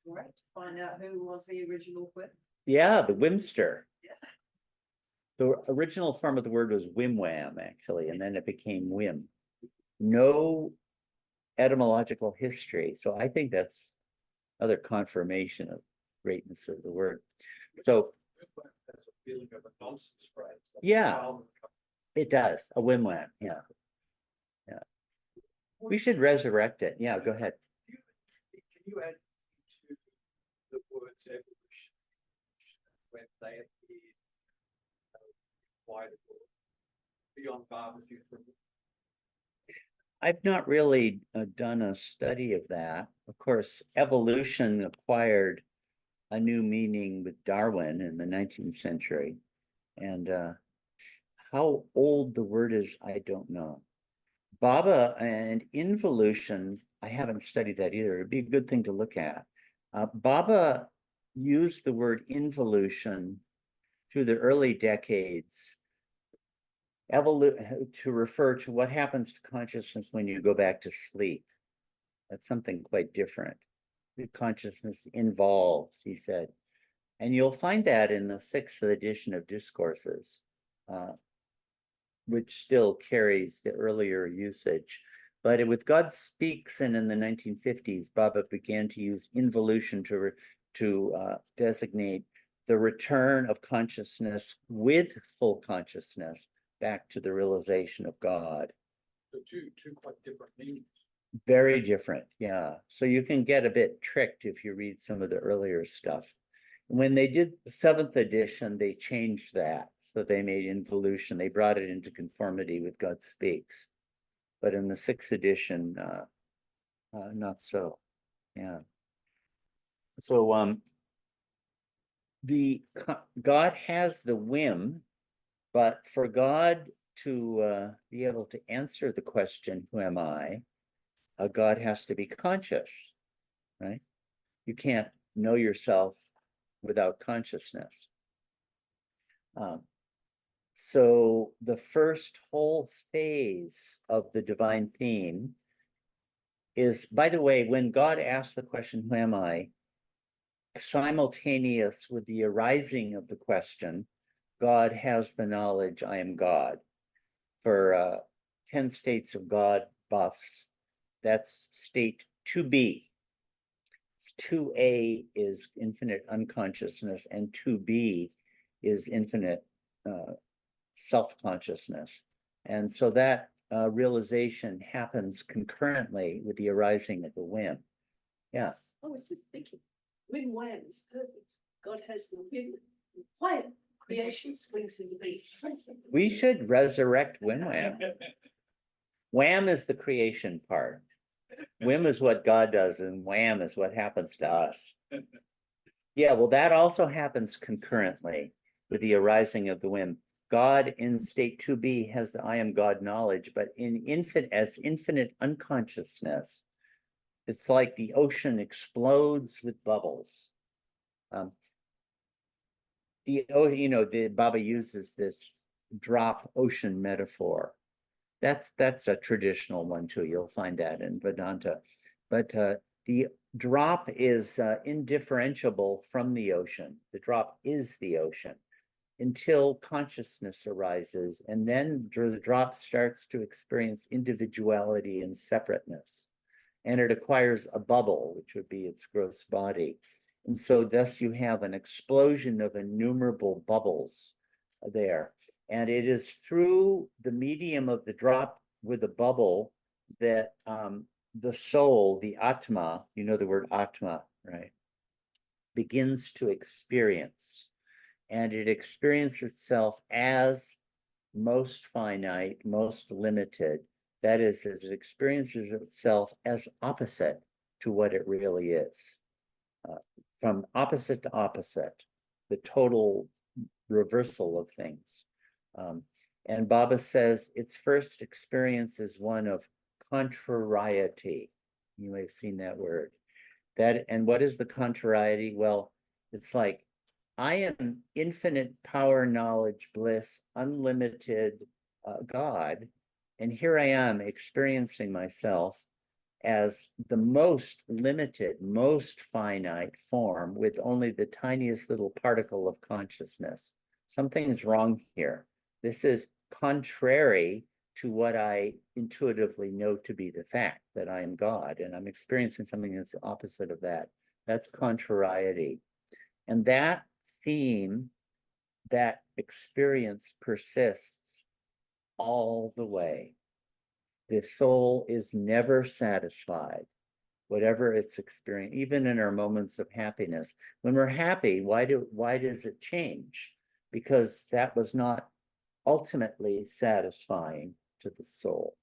Great. Find out who was the original whim. Yeah, the whimster. Yeah. The original form of the word was whim-wham, actually, and then it became whim. No etymological history. So I think that's another confirmation of greatness of the word. So That's a feeling of a nonsense phrase. yeah, it does. A whim-wham. Yeah. Yeah. We should resurrect it. Yeah, go ahead. Can you add to the words evolution when they appeared wider beyond Baba's use of it? I've not really done a study of that. Of course, evolution acquired a new meaning with Darwin in the 19th century. And how old the word is, I don't know. Baba and involution, I haven't studied that either. It'd be a good thing to look at. Baba used the word involution through the early decades to refer to what happens to consciousness when you go back to sleep. That's something quite different. the consciousness involves, he said. And you'll find that in the 6th edition of Discourses, which still carries the earlier usage. But with God Speaks and in the 1950s, Baba began to use involution to designate the return of consciousness with full consciousness back to the realization of God. So two quite different meanings. Very different, yeah. So you can get a bit tricked if you read some of the earlier stuff. When they did the 7th edition, they changed that. So they made involution, they brought it into conformity with God Speaks. But in the 6th edition, not so, yeah. So God has the whim, but for God to be able to answer the question, who am I? God has to be conscious, right? You can't know yourself without consciousness. So the first whole phase of the divine theme is, by the way, when God asks the question, who am I? Simultaneous with the arising of the question, God has the knowledge, I am God. For 10 states of God buffs, that's state 2B. 2A is infinite unconsciousness, and 2B is infinite self-consciousness. And so that realization happens concurrently with the arising of the whim. Yeah. I was just thinking, when wham is perfect. God has the whim, wham, creation springs into being. We should resurrect wham. Wham is the creation part. Whim is what God does, and wham is what happens to us. Yeah, well, that also happens concurrently with the arising of the whim. God in state 2B has the I am God knowledge, but in infinite unconsciousness, it's like the ocean explodes with bubbles. The Baba uses this drop ocean metaphor. That's a traditional one too. You'll find that in Vedanta. But the drop is indifferentiable from the ocean. The drop is the ocean until consciousness arises, and then the drop starts to experience individuality and separateness. And it acquires a bubble, which would be its gross body. And so thus you have an explosion of innumerable bubbles there. And it is through the medium of the drop with a bubble that the soul, the Atma, you know the word Atma, right, begins to experience. And it experiences itself as most finite, most limited. That is, as it experiences itself as opposite to what it really is. From opposite to opposite, the total reversal of things. And Baba says its first experience is one of contrariety. You may have seen that word. And what is the contrariety? Well, it's like, I am infinite power, knowledge, bliss, unlimited God. And here I am experiencing myself as the most limited, most finite form with only the tiniest little particle of consciousness. Something's wrong here. This is contrary to what I intuitively know to be the fact, that I am God, and I'm experiencing something that's the opposite of that. That's contrariety. And that theme, that experience persists all the way. The soul is never satisfied, whatever it's experiencing, even in our moments of happiness. When we're happy, why does it change? Because that was not ultimately satisfying to the soul.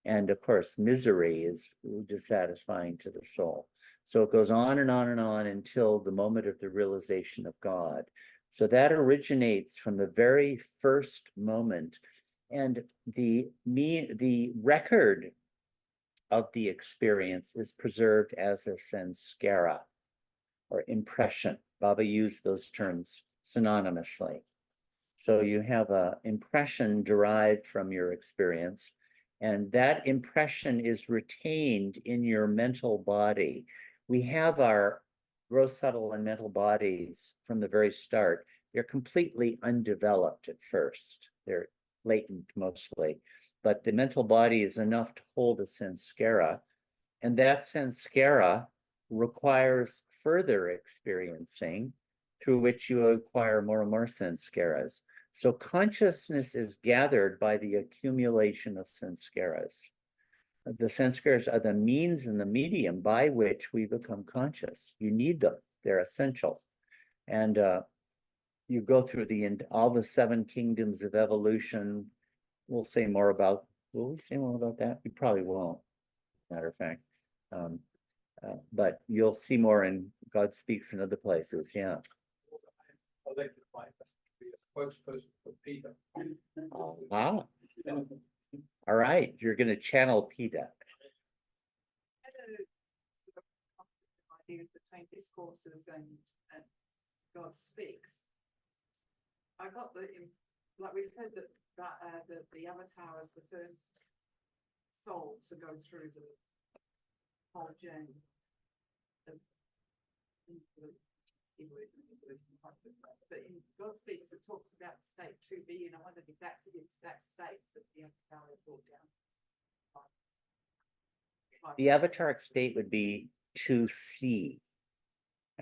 And of course, misery is dissatisfying to the soul. So it goes on and on and on until the moment of the realization of God. So that originates from the very first moment. And the record of the experience is preserved as a sanskara or impression. Baba used those terms synonymously. So you have an impression derived from your experience, and that impression is retained in your mental body we have our gross, subtle, and mental bodies from the very start. They're completely undeveloped at first. They're latent mostly, but the mental body is enough to hold a samskara, and that samskara requires further experiencing through which you acquire more and more samskaras. So consciousness is gathered by the accumulation of samskaras. The samskaras are the means and the medium by which we become conscious. You need them. They're essential. And you go through all the 7 kingdoms of evolution. Will we say more about that? We probably won't, matter of fact. But you'll see more in God Speaks in other places, yeah. I'd like to find to be a spokesperson for Peter. Ah, all right, you're gonna channel PETA. Ideas between discourses and God Speaks. I got like we've heard that the Avatar is the first soul to go through the whole journey. But in God Speaks, it talks about state 2B, and I wondered if that state that the Avatar is brought down. The Avatar state would be 2C,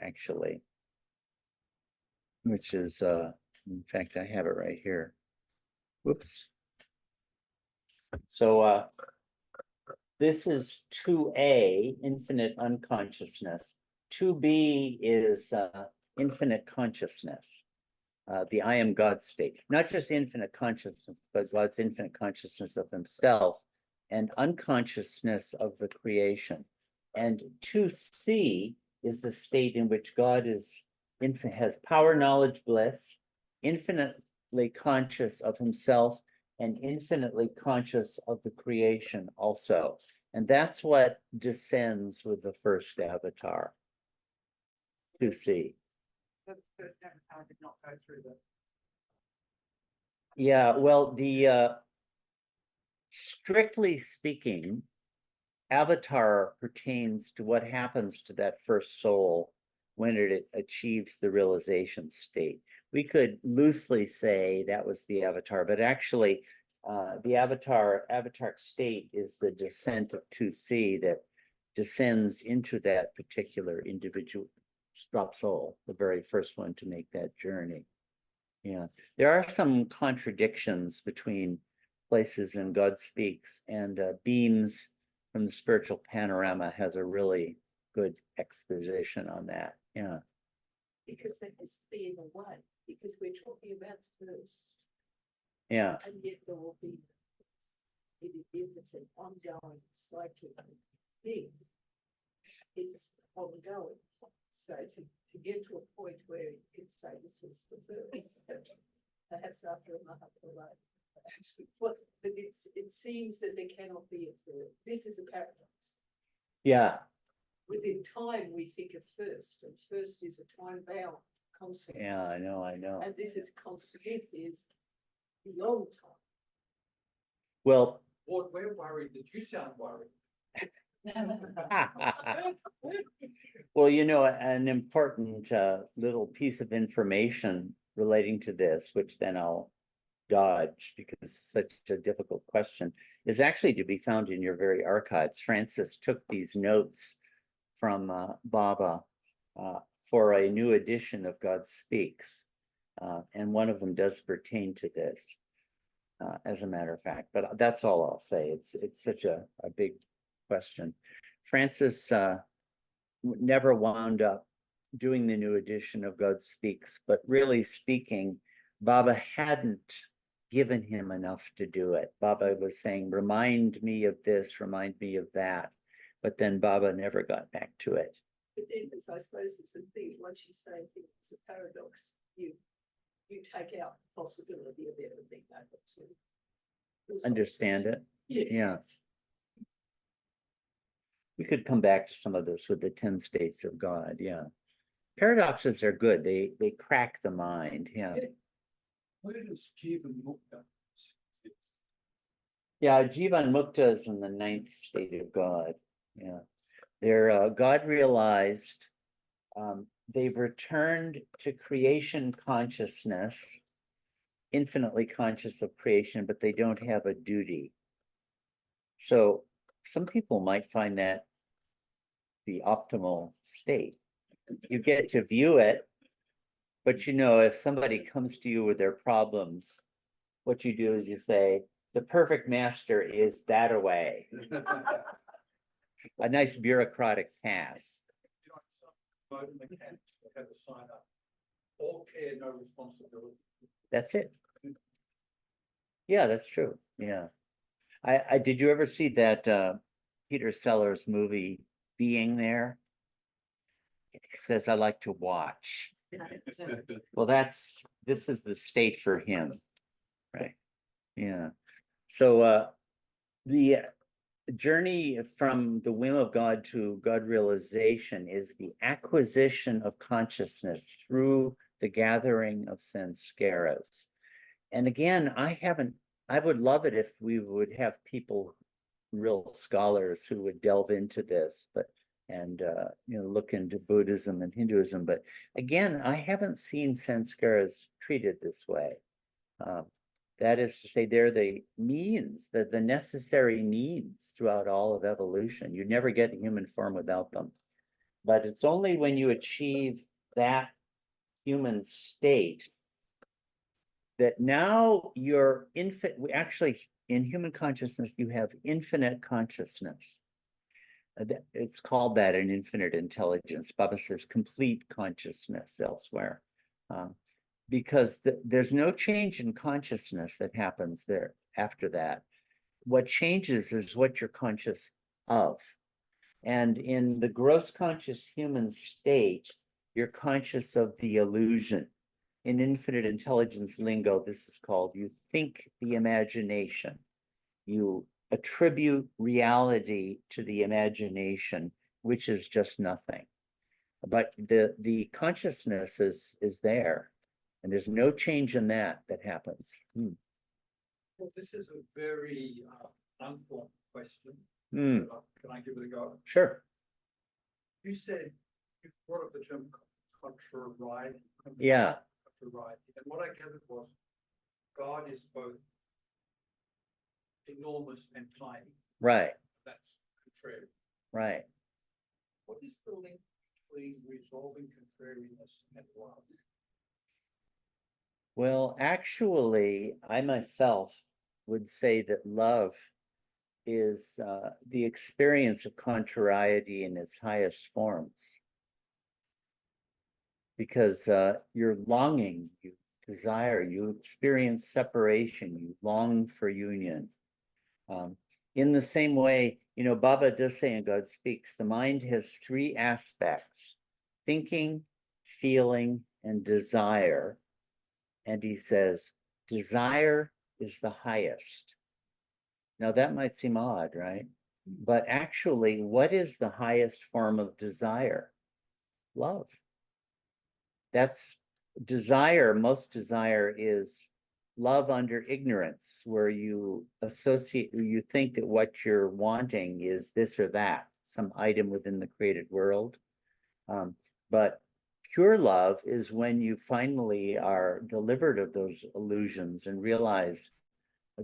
actually, which is, in fact, I have it right here. Whoops. So this is 2A, infinite unconsciousness. 2B is infinite consciousness, the I am God state. Not just infinite consciousness, but God's infinite consciousness of himself and unconsciousness of the creation. And 2C is the state in which God has power, knowledge, bliss, infinitely conscious of himself and infinitely conscious of the creation also. And that's what descends with the first Avatar, 2C. The first Avatar did not go through the. Yeah, well, strictly speaking, Avatar pertains to what happens to that first soul when it achieves the realization state. We could loosely say that was the Avatar, but actually the Avatar state is the descent of 2C that descends into that particular individual drop soul, the very first one to make that journey. Yeah, there are some contradictions between places in God Speaks, and Beams from the Spiritual Panorama has a really good exposition on that. Yeah. Because there has to be in a way, because we're talking about first, Yeah. and yet there will be, if it's an ongoing cyclic thing, it's ongoing. So to get to a point where you could say this was the first, perhaps after a Mahapralaya. But it seems that there cannot be a third. This is a paradox. Yeah. Within time, we think of first, and first is a time-bound concept. Yeah, I know. And this is constant. This is beyond time. Well, Lord, we're worried that you sound worried. well, you know, an important little piece of information relating to this, which then I'll dodge because it's such a difficult question, is actually to be found in your very archives. Francis took these notes from Baba for a new edition of God Speaks, and one of them does pertain to this, as a matter of fact. But that's all I'll say. It's such a big question. Francis never wound up doing the new edition of God Speaks, but really speaking, Baba hadn't given him enough to do it. Baba was saying, remind me of this, remind me of that. But then Baba never got back to it. But then, I suppose it's a thing, once you say it's a paradox, you take out the possibility of ever being able to Understand it? Yeah. We could come back to some of this with the 10 states of God. Yeah. Paradoxes are good. They crack the mind. Yeah. Where does Jivan Mukta? Yeah, Jivan Mukta is in the 9th state of God. Yeah. They're God realized. They've returned to creation consciousness, infinitely conscious of creation, but they don't have a duty. So some people might find that the optimal state. You get to view it, but if somebody comes to you with their problems, what you do is you say, the perfect master is that away. A nice bureaucratic pass. Some motor mechanics that have a sign up, all care, no responsibility. That's it. Yeah, that's true. Yeah. I did you ever see that Peter Sellers movie Being There? He says, I like to watch. Well, this is the state for him. Right. Yeah. So the journey from the whim of God to God realization is the acquisition of consciousness through the gathering of sanskaras. And again, I would love it if we would have people, real scholars who would delve into this, and look into Buddhism and Hinduism. But again, I haven't seen sanskaras treated this way. That is to say, they're the means, the necessary means throughout all of evolution. You never get a human form without them. But it's only when you achieve that human state that now you're infinite. Actually, in human consciousness, you have infinite consciousness. It's called that an infinite intelligence. Baba says complete consciousness elsewhere. Because there's no change in consciousness that happens there after that. What changes is what you're conscious of. And in the gross conscious human state, you're conscious of the illusion. In infinite intelligence lingo, this is called, you think the imagination. You attribute reality to the imagination, which is just nothing. But the consciousness is there. And there's no change in that happens. Well, this is a very unformed question. Hmm. Can I give it a go? Sure. You said, you brought up the term contrariety. Yeah. Contrariety. And what I gathered was God is both enormous and tiny. Right. That's contrary. Right. What is the link between resolving contrariness and love? Well, actually, I myself would say that love is the experience of contrariety in its highest forms. Because you're longing, you desire, you experience separation, you long for union. In the same way, Baba does say in God Speaks, the mind has three aspects: thinking, feeling, and desire. And he says, desire is the highest. Now that might seem odd, right? But actually, what is the highest form of desire? Love. That's desire. Most desire is love under ignorance, where you think that what you're wanting is this or that, some item within the created world. But pure love is when you finally are delivered of those illusions and realize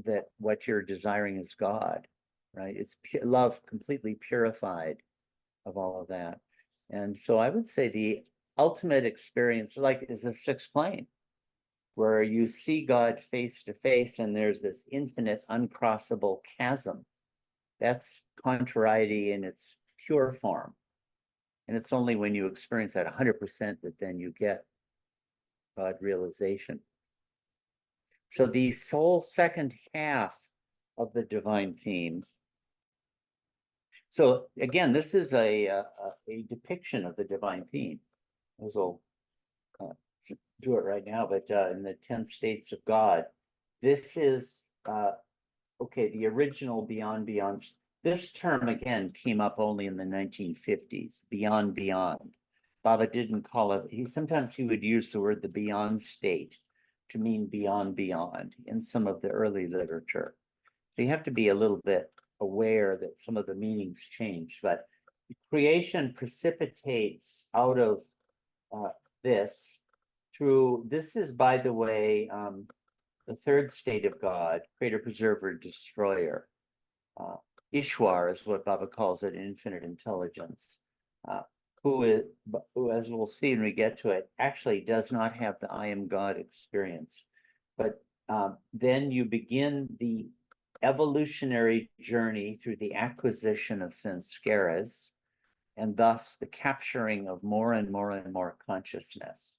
that what you're desiring is God, right? It's love completely purified of all of that. And so I would say the ultimate experience, is a sixth plane, where you see God face to face and there's this infinite uncrossable chasm. That's contrariety in its pure form. And it's only when you experience that 100% that then you get God realization. So the sole second half of the divine theme. So again, this is a depiction of the divine theme. We'll do it right now, but in the 10 states of God, this is, the original Beyond Beyond. This term, again, came up only in the 1950s, Beyond Beyond. Baba didn't call it, sometimes he would use the word the beyond state to mean beyond beyond in some of the early literature. So you have to be a little bit aware that some of the meanings change, but creation precipitates out of this through, this is, by the way, the third state of God, creator, preserver, destroyer. Ishwar is what Baba calls it, infinite intelligence, who, as we'll see when we get to it, actually does not have the I am God experience. But then you begin the evolutionary journey through the acquisition of sanskaras, and thus the capturing of more and more and more consciousness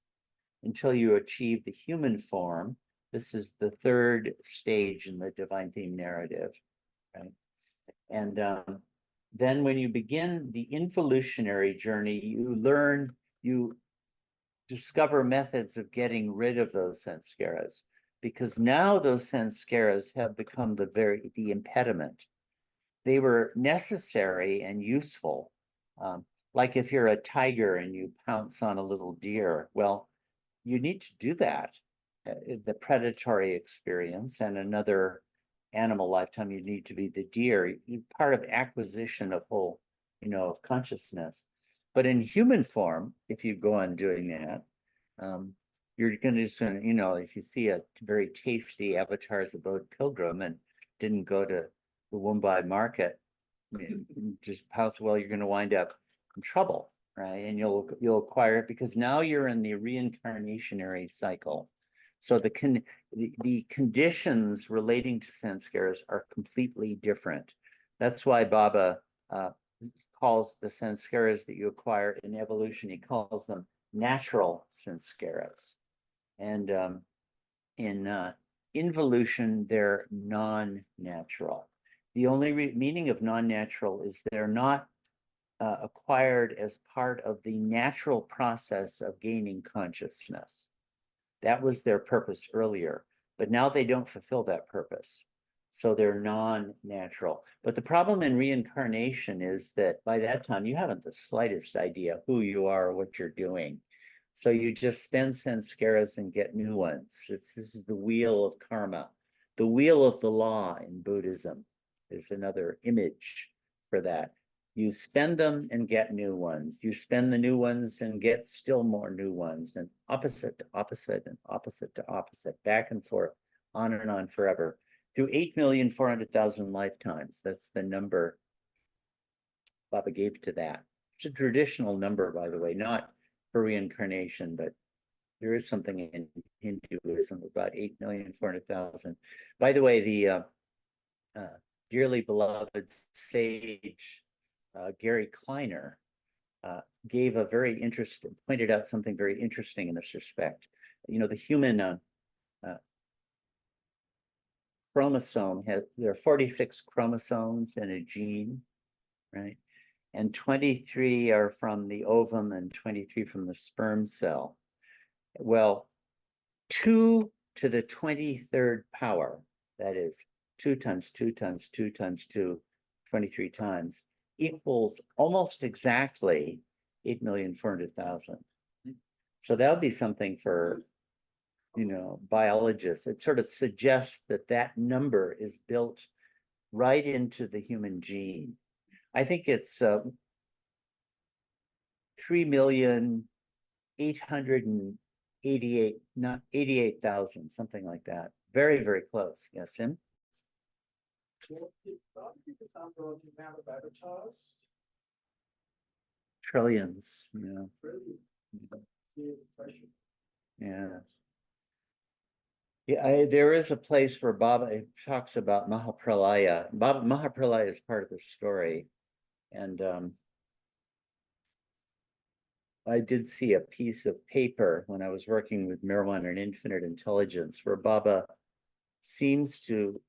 until you achieve the human form. This is the third stage in the divine theme narrative, right? And then when you begin the involutionary journey, you discover methods of getting rid of those sanskaras, because now those sanskaras have become the impediment. They were necessary and useful. Like if you're a tiger and you pounce on a little deer, well, you need to do that. The predatory experience, and another animal lifetime, you need to be the deer. Part of acquisition of whole, of consciousness. But in human form, if you go on doing that, you're going to just, if you see a very tasty Avatar's Abode pilgrim and didn't go to the Mumbai market, just pounce, well, you're going to wind up in trouble, right? And you'll acquire it, because now you're in the reincarnationary cycle. So the conditions relating to sanskaras are completely different. That's why Baba calls the sanskaras that you acquire in evolution, he calls them natural sanskaras. And in involution, they're non-natural. The only meaning of non-natural is they're not acquired as part of the natural process of gaining consciousness. That was their purpose earlier, but now they don't fulfill that purpose. So they're non-natural. But the problem in reincarnation is that by that time, you haven't the slightest idea who you are or what you're doing. So you just spend sanskaras and get new ones. This is the wheel of karma. The wheel of the law in Buddhism is another image for that. You spend them and get new ones. You spend the new ones and get still more new ones, and opposite to opposite and opposite to opposite, back and forth, on and on forever, through 8,400,000 lifetimes. That's the number Baba gave to that. It's a traditional number, by the way, not for reincarnation, but there is something in Hinduism about 8,400,000. By the way, the dearly beloved sage Gary Kleiner gave a very interesting, pointed out something very interesting in this respect. The human chromosome there are 46 chromosomes in a gene, right? And 23 are from the ovum and 23 from the sperm cell. Well, 2 to the 23rd power, that is 2 times 2 times 2 times 2, 23 times, equals almost exactly 8,400,000. So that would be something for, biologists. It sort of suggests that number is built right into the human gene. I think it's 3,888,000, something like that. Very, very close. Yes, Sim? Trillions, yeah. Yeah, there is a place where Baba talks about Mahapralaya. Mahapralaya is part of the story. And I did see a piece of paper when I was working with Mirwan and Infinite Intelligence where Baba seems to,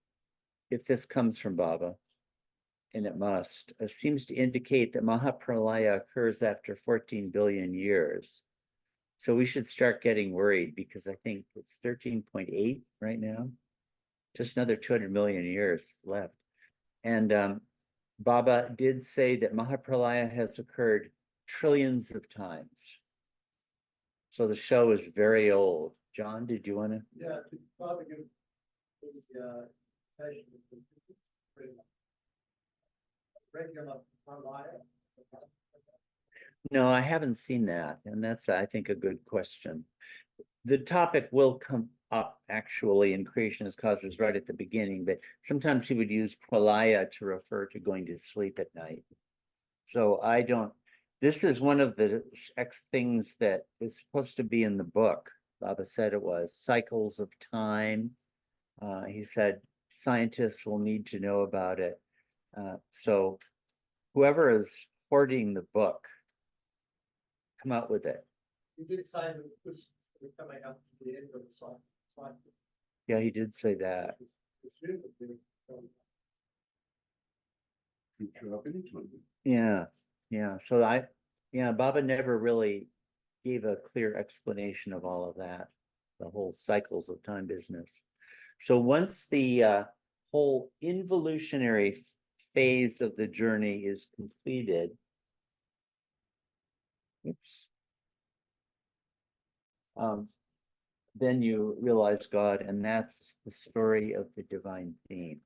if this comes from Baba, and it must, seems to indicate that Mahapralaya occurs after 14 billion years. So we should start getting worried, because I think it's 13.8 right now. Just another 200 million years left. And Baba did say that Mahapralaya has occurred trillions of times. So the show is very old. John, did you want to? Yeah, Baba give the regular Pralaya, No, I haven't seen that, and that's, I think, a good question. The topic will come up actually in Creationist Causes right at the beginning, but sometimes he would use pralaya to refer to going to sleep at night. So I don't, this is one of the things that is supposed to be in the book. Baba said it was cycles of time. He said scientists will need to know about it. So whoever is hoarding the book, come out with it. You did say that this was coming up to the end of the cycle. Yeah, he did say that. Yeah, yeah. So Baba never really gave a clear explanation of all of that, the whole cycles of time business. So once the whole involutionary phase of the journey is completed, then you realize God, and that's the story of the divine theme.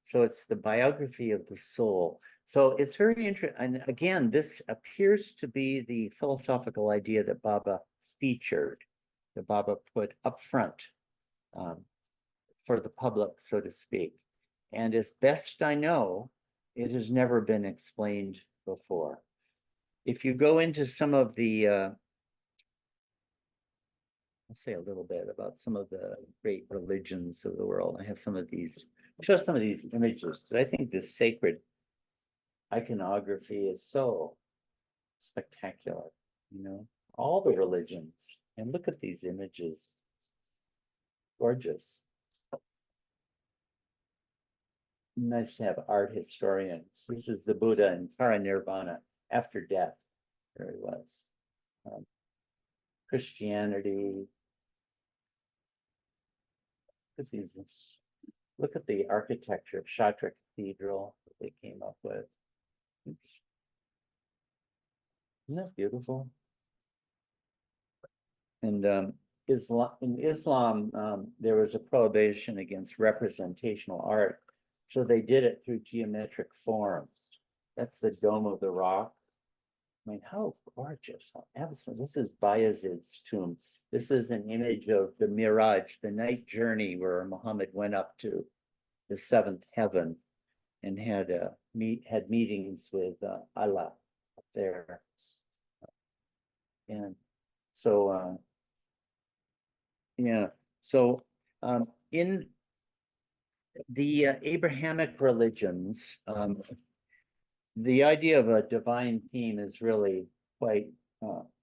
So it's the biography of the soul. So it's very interesting. And again, this appears to be the philosophical idea that Baba featured, that Baba put up front for the public, so to speak. And as best I know, it has never been explained before. If you go into some of the I'll say a little bit about some of the great religions of the world. I have some of these, show some of these images, because I think this sacred iconography is so spectacular, you know, all the religions. And look at these images. Gorgeous. Nice to have art historians. This is the Buddha in Paranirvana, after death. There he was. Christianity. Look at these. Look at the architecture of Shatra Cathedral that they came up with. Oops. Isn't that beautiful? And in Islam, there was a prohibition against representational art. So they did it through geometric forms. That's the Dome of the Rock. I mean, how gorgeous. How absolute. This is Bayezid's tomb. This is an image of the Miraj, the night journey where Muhammad went up to the seventh heaven and had meetings with Allah up there. And so in the Abrahamic religions, the idea of a divine theme is really quite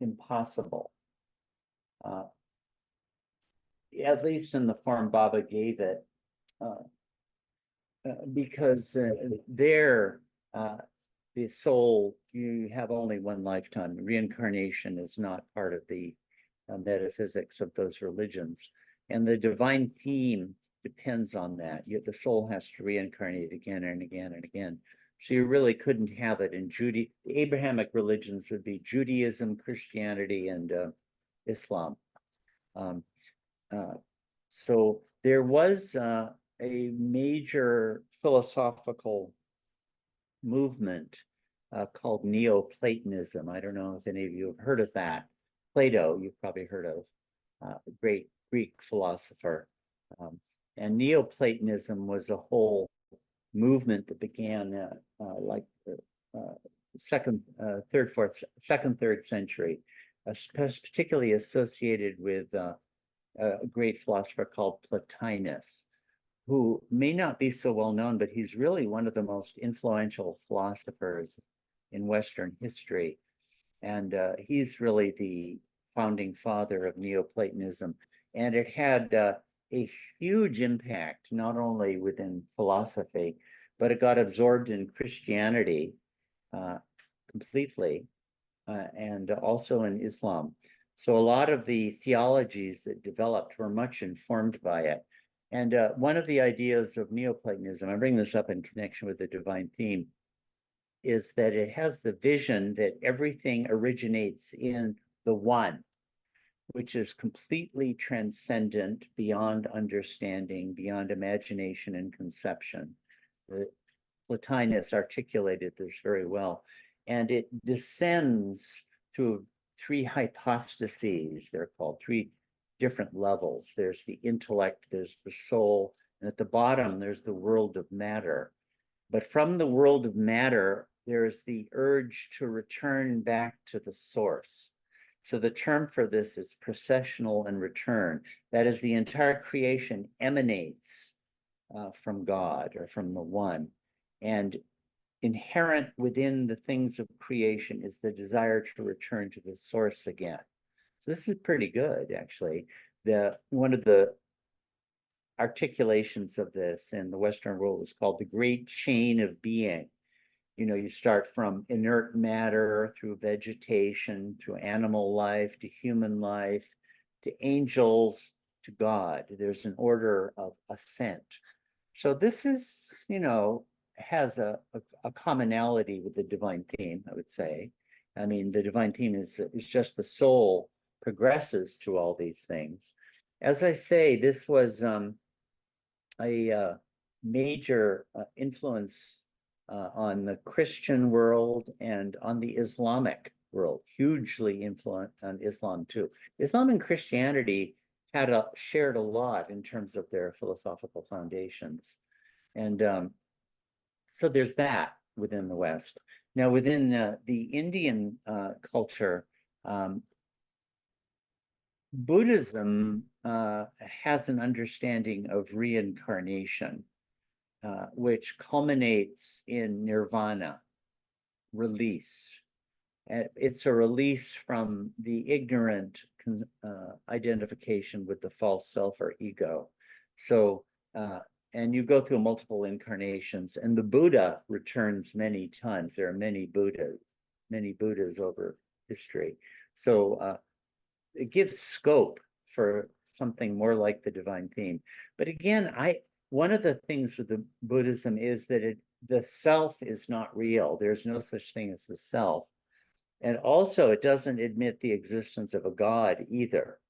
impossible, at least in the form Baba gave it, because there, the soul, you have only one lifetime. Reincarnation is not part of the metaphysics of those religions. And the divine theme depends on that. Yet the soul has to reincarnate again and again and again. So you really couldn't have it in the Abrahamic religions would be Judaism, Christianity, and Islam. So there was a major philosophical movement called Neoplatonism. I don't know if any of you have heard of that. Plato, you've probably heard of, a great Greek philosopher. And Neoplatonism was a whole movement that began like the second, third century, particularly associated with a great philosopher called Plotinus, who may not be so well known, but he's really one of the most influential philosophers in Western history. And he's really the founding father of Neoplatonism. And it had a huge impact, not only within philosophy, but it got absorbed in Christianity completely, and also in Islam. So a lot of the theologies that developed were much informed by it. And one of the ideas of Neoplatonism, I bring this up in connection with the divine theme, is that it has the vision that everything originates in the one, which is completely transcendent, beyond understanding, beyond imagination and conception. Plotinus articulated this very well. and it descends through three hypostases. They're called three different levels. There's the intellect, there's the soul, and at the bottom, there's the world of matter. But from the world of matter, there's the urge to return back to the source. So the term for this is processional and return. That is, the entire creation emanates from God or from the one. And inherent within the things of creation is the desire to return to the source again. So this is pretty good, actually. One of the articulations of this in the Western world is called the great chain of being. You know, you start from inert matter through vegetation, through animal life, to human life, to angels, to God. There's an order of ascent. So this is, you know, has a commonality with the divine theme, I would say. I mean, the divine theme is just the soul progresses through all these things. As I say, this was a major influence on the Christian world and on the Islamic world, hugely influenced on Islam too. Islam and Christianity had shared a lot in terms of their philosophical foundations. And so there's that within the West. Now, within the Indian culture, Buddhism has an understanding of reincarnation, which culminates in nirvana, release. It's a release from the ignorant identification with the false self or ego. So, and you go through multiple incarnations, and the Buddha returns many times. There are many Buddhas over history. So it gives scope for something more like the divine theme. But again, one of the things with the Buddhism is that the self is not real. There's no such thing as the self. And also it doesn't admit the existence of a God either.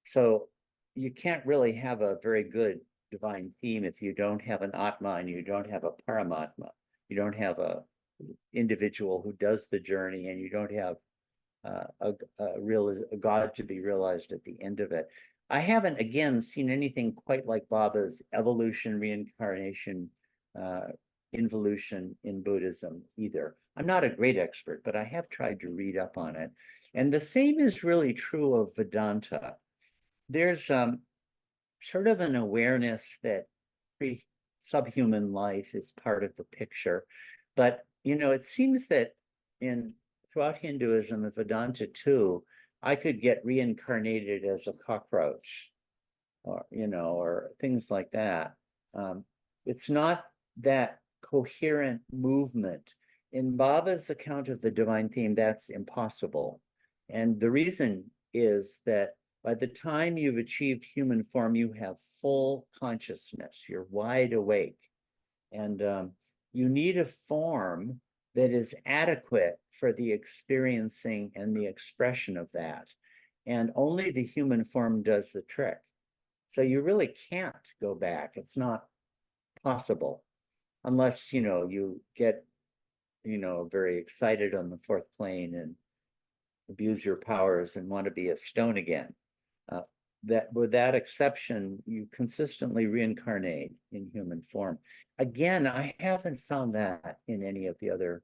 So you can't really have a very good divine theme if you don't have an Atma and you don't have a Paramatma. You don't have a individual who does the journey, and you don't have a God to be realized at the end of it. I haven't, again, seen anything quite like Baba's evolution, reincarnation, involution in Buddhism either. I'm not a great expert, but I have tried to read up on it. And the same is really true of Vedanta. There's sort of an awareness that subhuman life is part of the picture. But, you know, it seems that throughout Hinduism and Vedanta too, I could get reincarnated as a cockroach, or, you know, or things like that. It's not that coherent movement. In Baba's account of the divine theme, that's impossible. And the reason is that by the time you've achieved human form, you have full consciousness. You're wide awake. And you need a form that is adequate for the experiencing and the expression of that. And only the human form does the trick. So you really can't go back. It's not possible unless, you know, you get, you know, very excited on the fourth plane and abuse your powers and want to be a stone again. That with that exception, you consistently reincarnate in human form. Again, I haven't found that in any of the other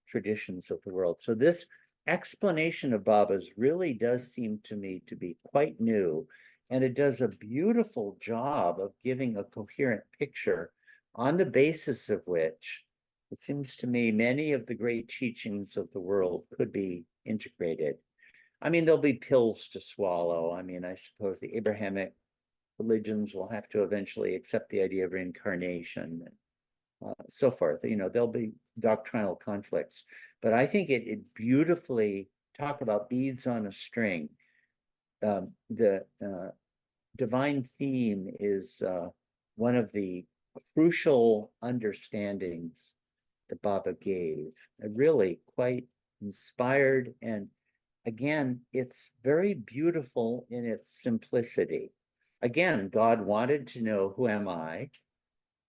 traditions of the world. So this explanation of Baba's really does seem to me to be quite new, and it does a beautiful job of giving a coherent picture on the basis of which it seems to me many of the great teachings of the world could be integrated. I mean, there'll be pills to swallow. I mean, I suppose the Abrahamic religions will have to eventually accept the idea of reincarnation and so forth. You know, there'll be doctrinal conflicts, but I think it beautifully talk about beads on a string. The divine theme is one of the crucial understandings that Baba gave. Really quite inspired, and again, it's very beautiful in its simplicity. Again, God wanted to know, who am I?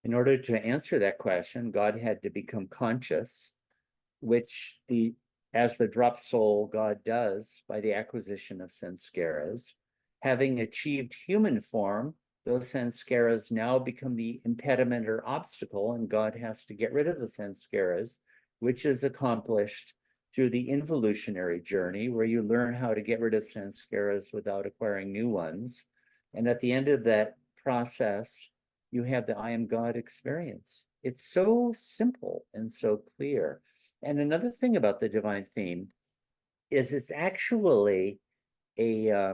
In order to answer that question, God had to become conscious. which as the drop soul God does by the acquisition of sanskaras, having achieved human form, those sanskaras now become the impediment or obstacle, and God has to get rid of the sanskaras, which is accomplished through the involutionary journey, where you learn how to get rid of sanskaras without acquiring new ones. And at the end of that process, you have the I am God experience. It's so simple and so clear. And another thing about the divine theme is it's actually a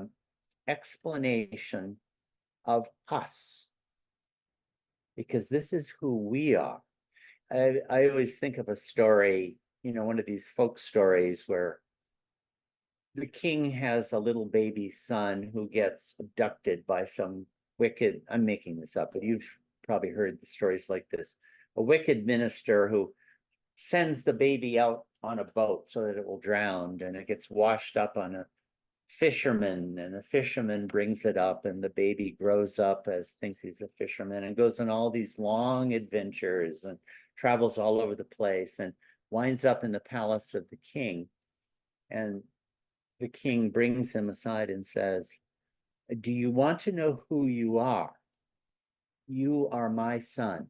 explanation of us, because this is who we are. I always think of a story, one of these folk stories where the king has a little baby son who gets abducted by some wicked, I'm making this up, but you've probably heard the stories like this, a wicked minister who sends the baby out on a boat so that it will drown, and it gets washed up on a fisherman, and the fisherman brings it up, and the baby grows up as thinks he's a fisherman and goes on all these long adventures and travels all over the place and winds up in the palace of the king. And the king brings him aside and says, do you want to know who you are? You are my son.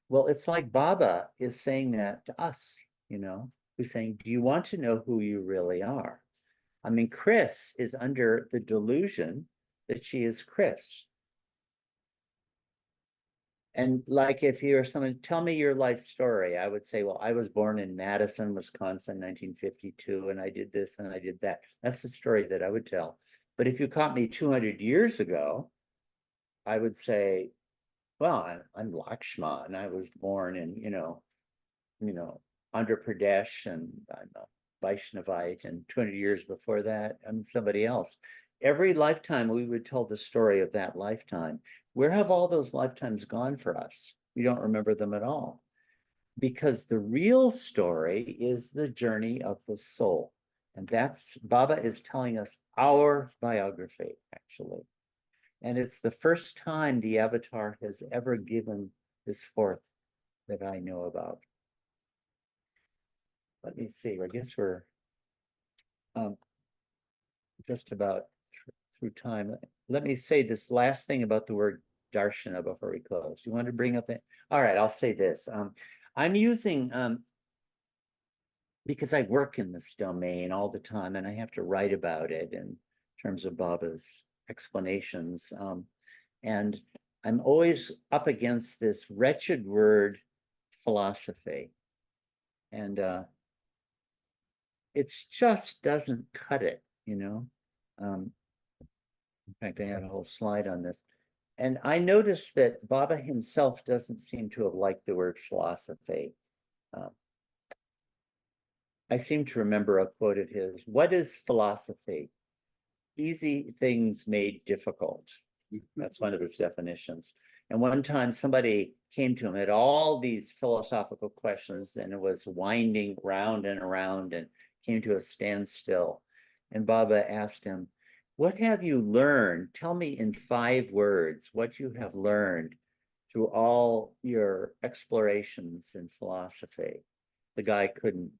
Well, it's like Baba is saying that to us, who's saying, do you want to know who you really are? I mean, Chris is under the delusion that she is Chris. And like, if you're someone, tell me your life story, I would say, well, I was born in Madison, Wisconsin, 1952, and I did this and I did that. That's the story that I would tell. But if you caught me 200 years ago, I would say, well, I'm Lakshma, and I was born in, Andhra Pradesh, and I'm a Vaishnavite, and 200 years before that, I'm somebody else. Every lifetime, we would tell the story of that lifetime. Where have all those lifetimes gone for us? We don't remember them at all. Because the real story is the journey of the soul. And that's, Baba is telling us our biography, actually. And it's the first time the avatar has ever given this forth that I know about. Let me see, I guess we're just about through time. Let me say this last thing about the word Darshana before we close. You want to bring up it? All right, I'll say this. I'm using, because I work in this domain all the time and I have to write about it in terms of Baba's explanations. And I'm always up against this wretched word philosophy. And it just doesn't cut it, in fact, I had a whole slide on this. And I noticed that Baba himself doesn't seem to have liked the word philosophy. I seem to remember a quote of his, what is philosophy? Easy things made difficult. That's one of his definitions. And one time somebody came to him, had all these philosophical questions, and it was winding round and around and came to a standstill. And Baba asked him, what have you learned? Tell me in 5 words what you have learned through all your explorations in philosophy. The guy couldn't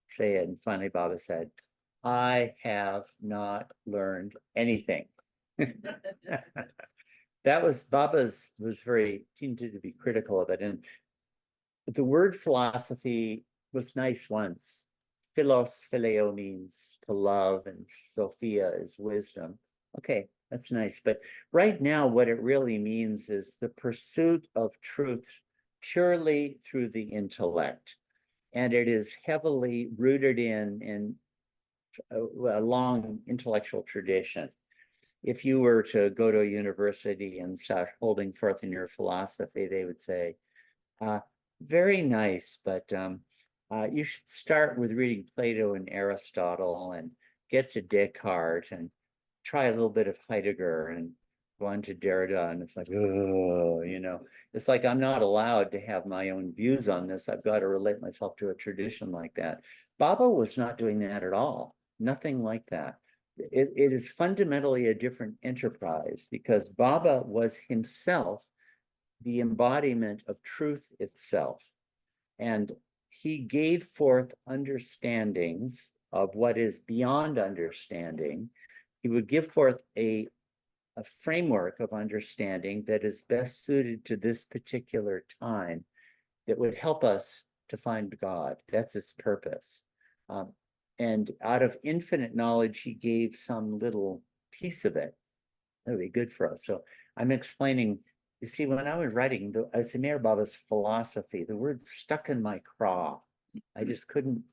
say it. And finally, Baba said, I have not learned anything. That was Baba's, tended to be critical of it. And the word philosophy was nice once. Philos, phileo means to love, and Sophia is wisdom. Okay, that's nice. But right now, what it really means is the pursuit of truth purely through the intellect. And it is heavily rooted in a long intellectual tradition. If you were to go to a university and start holding forth in your philosophy, they would say, very nice, but you should start with reading Plato and Aristotle and get to Descartes and try a little bit of Heidegger and go on to Derrida. And it's like, oh, it's like I'm not allowed to have my own views on this. I've got to relate myself to a tradition like that. Baba was not doing that at all. Nothing like that. It is fundamentally a different enterprise, because Baba was himself the embodiment of truth itself. And he gave forth understandings of what is beyond understanding. He would give forth a framework of understanding that is best suited to this particular time that would help us to find God. That's its purpose. And out of infinite knowledge, he gave some little piece of it. That would be good for us. So I'm explaining, you see, when I was writing, as Meher Baba's philosophy, the word stuck in my craw. I just couldn't,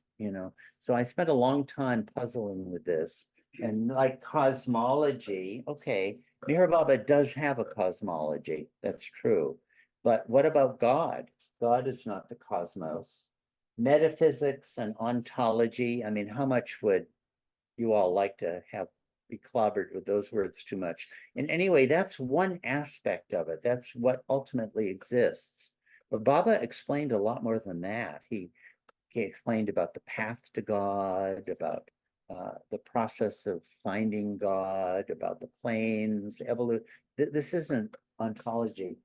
so I spent a long time puzzling with this. And like cosmology, okay, Meher Baba does have a cosmology, that's true. But what about God? God is not the cosmos. Metaphysics and ontology, I mean, how much would you all like to have be clobbered with those words too much? And anyway, that's one aspect of it. That's what ultimately exists. But Baba explained a lot more than that. He explained about the path to God, about the process of finding God, about the planes, evolution. This isn't ontology.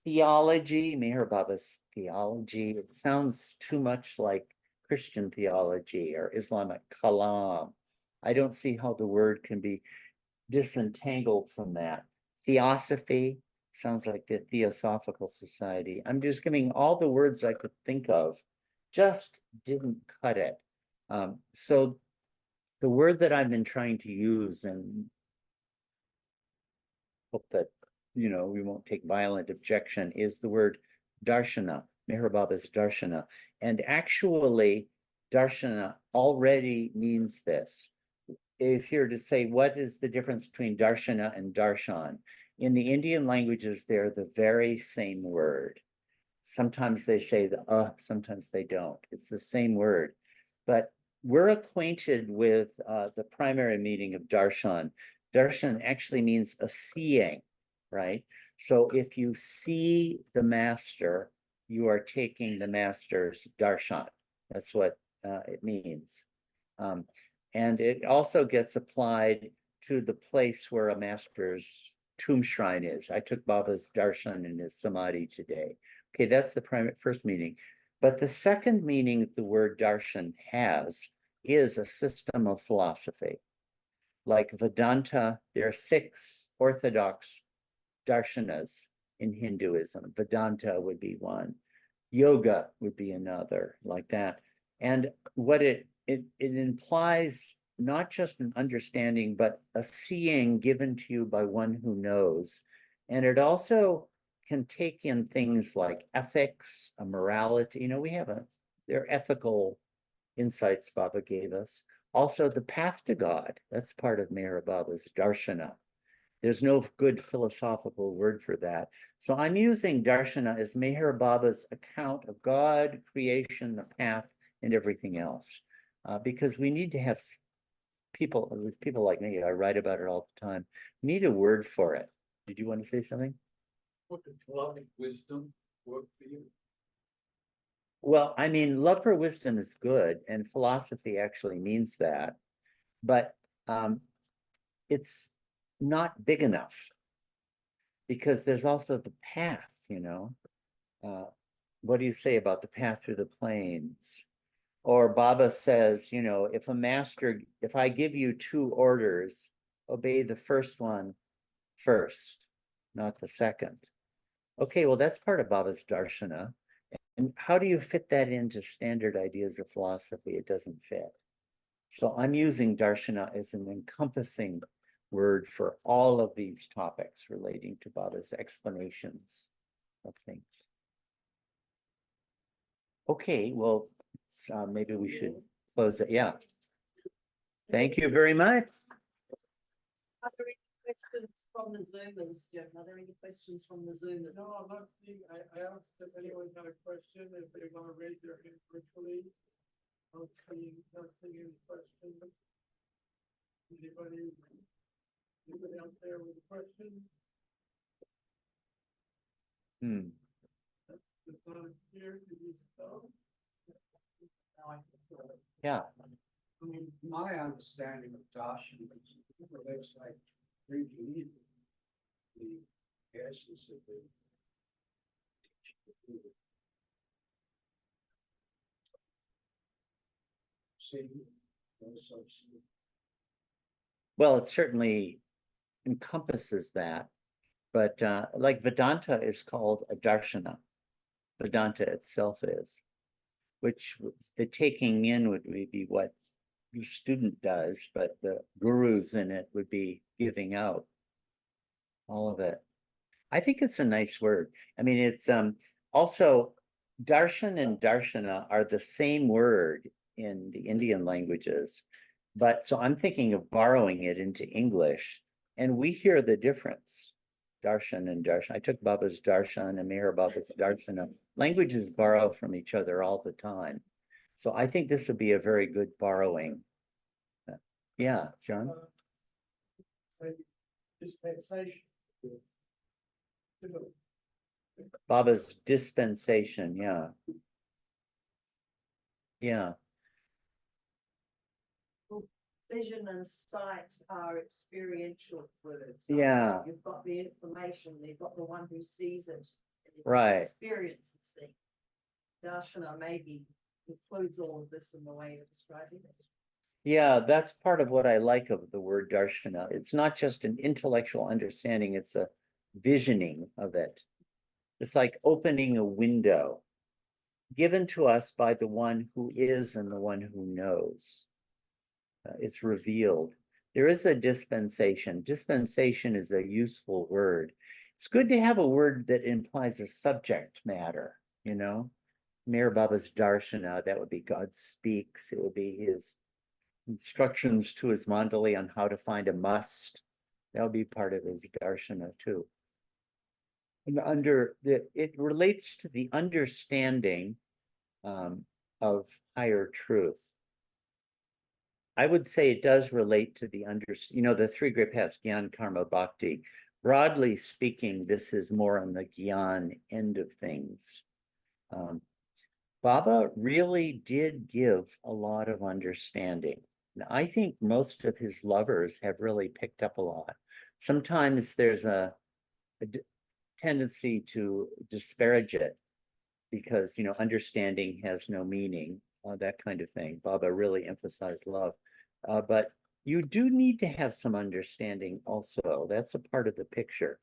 Theology, Meher Baba's theology, it sounds too much like Christian theology or Islamic kalam. I don't see how the word can be disentangled from that. Theosophy sounds like the Theosophical Society. I'm just giving all the words I could think of, just didn't cut it. So the word that I've been trying to use, and hope that we won't take violent objection, is the word Darshana, Meher Baba's Darshana. And actually, Darshana already means this. If you're to say, what is the difference between Darshana and Darshan? In the Indian languages, they're the very same word. Sometimes they say sometimes they don't. It's the same word. But we're acquainted with the primary meaning of Darshan. Darshan actually means a seeing, right? So if you see the master, you are taking the master's darshan. That's what it means. And it also gets applied to the place where a master's tomb shrine is. I took Baba's darshan in his samadhi today. Okay, that's the first meaning. But the second meaning the word darshan has is a system of philosophy. Like Vedanta, there are 6 orthodox darshanas in Hinduism. Vedanta would be one. Yoga would be another, like that. And what it implies not just an understanding, but a seeing given to you by one who knows. And it also can take in things like ethics, morality. There are ethical insights Baba gave us. Also, the path to God, that's part of Meher Baba's Darshana. There's no good philosophical word for that. So I'm using Darshana as Meher Baba's account of God, creation, the path, and everything else. Because we need to have people like me, I write about it all the time, need a word for it. Did you want to say something? What did love and wisdom work for you? Well, I mean, love for wisdom is good, and philosophy actually means that, but it's not big enough because there's also the path, what do you say about the path through the plains? Or Baba says, if I give you 2 orders, obey the first one first, not the second. Okay, well, that's part of Baba's Darshana. And how do you fit that into standard ideas of philosophy? It doesn't fit. So I'm using Darshana as an encompassing word for all of these topics relating to Baba's explanations of things. Okay, well, maybe we should close it. Yeah. Thank you very much. Are there any questions from the Zoomers, Jim? Are there any questions from the Zoomers? No, I'm not seeing, I asked if anyone had a question, if they want to raise their hand virtually. Not seeing any questions. Anybody out there with a question? If not here, could you stop? Yeah. I mean, my understanding of Darshan relates like drinking the essence of the see those sorts of. Well, it certainly encompasses that. But like Vedanta is called a Darshana. Vedanta itself is, which the taking in would be what the student does, but the gurus in it would be giving out all of it. I think it's a nice word. I mean, it's also darshan and darshana are the same word in the Indian languages. But so I'm thinking of borrowing it into English, and we hear the difference. Darshan and darshan. I took Baba's darshan and Meher Baba's darshana. Languages borrow from each other all the time. So I think this would be a very good borrowing. Yeah, John? Dispensation. Baba's dispensation, yeah. Yeah, Vision and sight are experiential words. Yeah. You've got the information, you've got the one who sees it. and you've got the Right. Experience of seeing. Darshana maybe includes all of this in the way you're describing it. yeah, that's part of what I like of the word darshana. It's not just an intellectual understanding, it's a visioning of it. It's like opening a window given to us by the one who is and the one who knows. It's revealed. There is a dispensation. Dispensation is a useful word. It's good to have a word that implies a subject matter, you know? Meher Baba's Darshana, that would be God speaks. It would be his instructions to his mandali on how to find a must. That would be part of his Darshana too. And it relates to the understanding of higher truth. I would say it does relate to the three great paths, Gyan, Karma, Bhakti. Broadly speaking, this is more on the Gyan end of things. Baba really did give a lot of understanding. And I think most of his lovers have really picked up a lot. Sometimes there's a tendency to disparage it because, understanding has no meaning, that kind of thing. Baba really emphasized love. But you do need to have some understanding also. That's a part of the picture.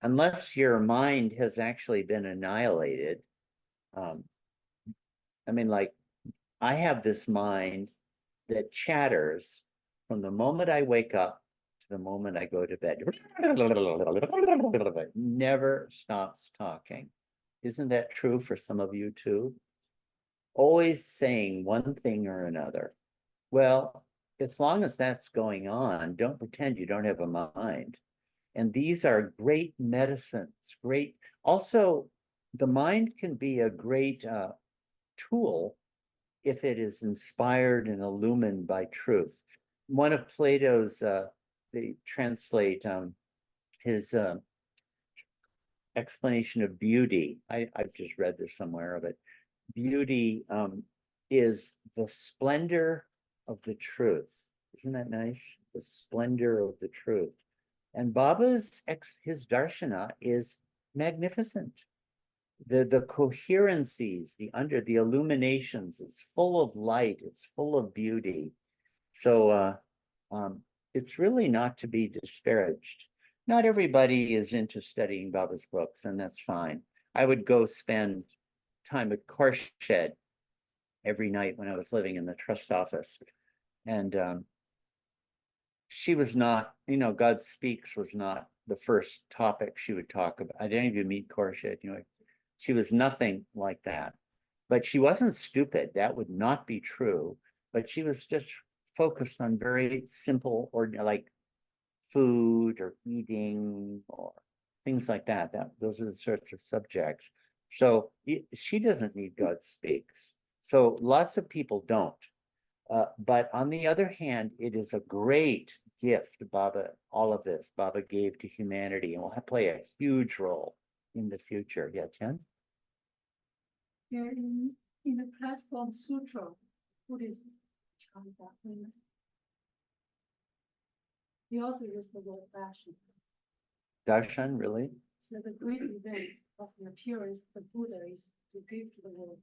Unless your mind has actually been annihilated. Like I have this mind that chatters from the moment I wake up to the moment I go to bed. It never stops talking. Isn't that true for some of you too? Always saying one thing or another. Well, as long as that's going on, don't pretend you don't have a mind. And these are great medicines, great. Also, the mind can be a great tool if it is inspired and illumined by truth. One of Plato's, they translate his explanation of beauty. I've just read this somewhere of it. Beauty is the splendor of the truth. Isn't that nice? The splendor of the truth. And Baba's his darshana is magnificent. The coherencies, the illuminations, it's full of light, it's full of beauty. So it's really not to be disparaged. Not everybody is into studying Baba's books, and that's fine. I would go spend time at Korshed every night when I was living in the trust office. And she was not, God Speaks was not the first topic she would talk about. I didn't even meet Korshed, she was nothing like that. But she wasn't stupid. That would not be true. But she was just focused on very simple or like food or eating or things like that. Those are the sorts of subjects. So she doesn't need God Speaks. So lots of people don't. But on the other hand, it is a great gift all of this Baba gave to humanity and will play a huge role in the future. Yeah, Jen? Yeah, in the platform sutra, Buddhism, he also used the word darshan. Darshan, really? So the great event of the appearance of the Buddha is to give the word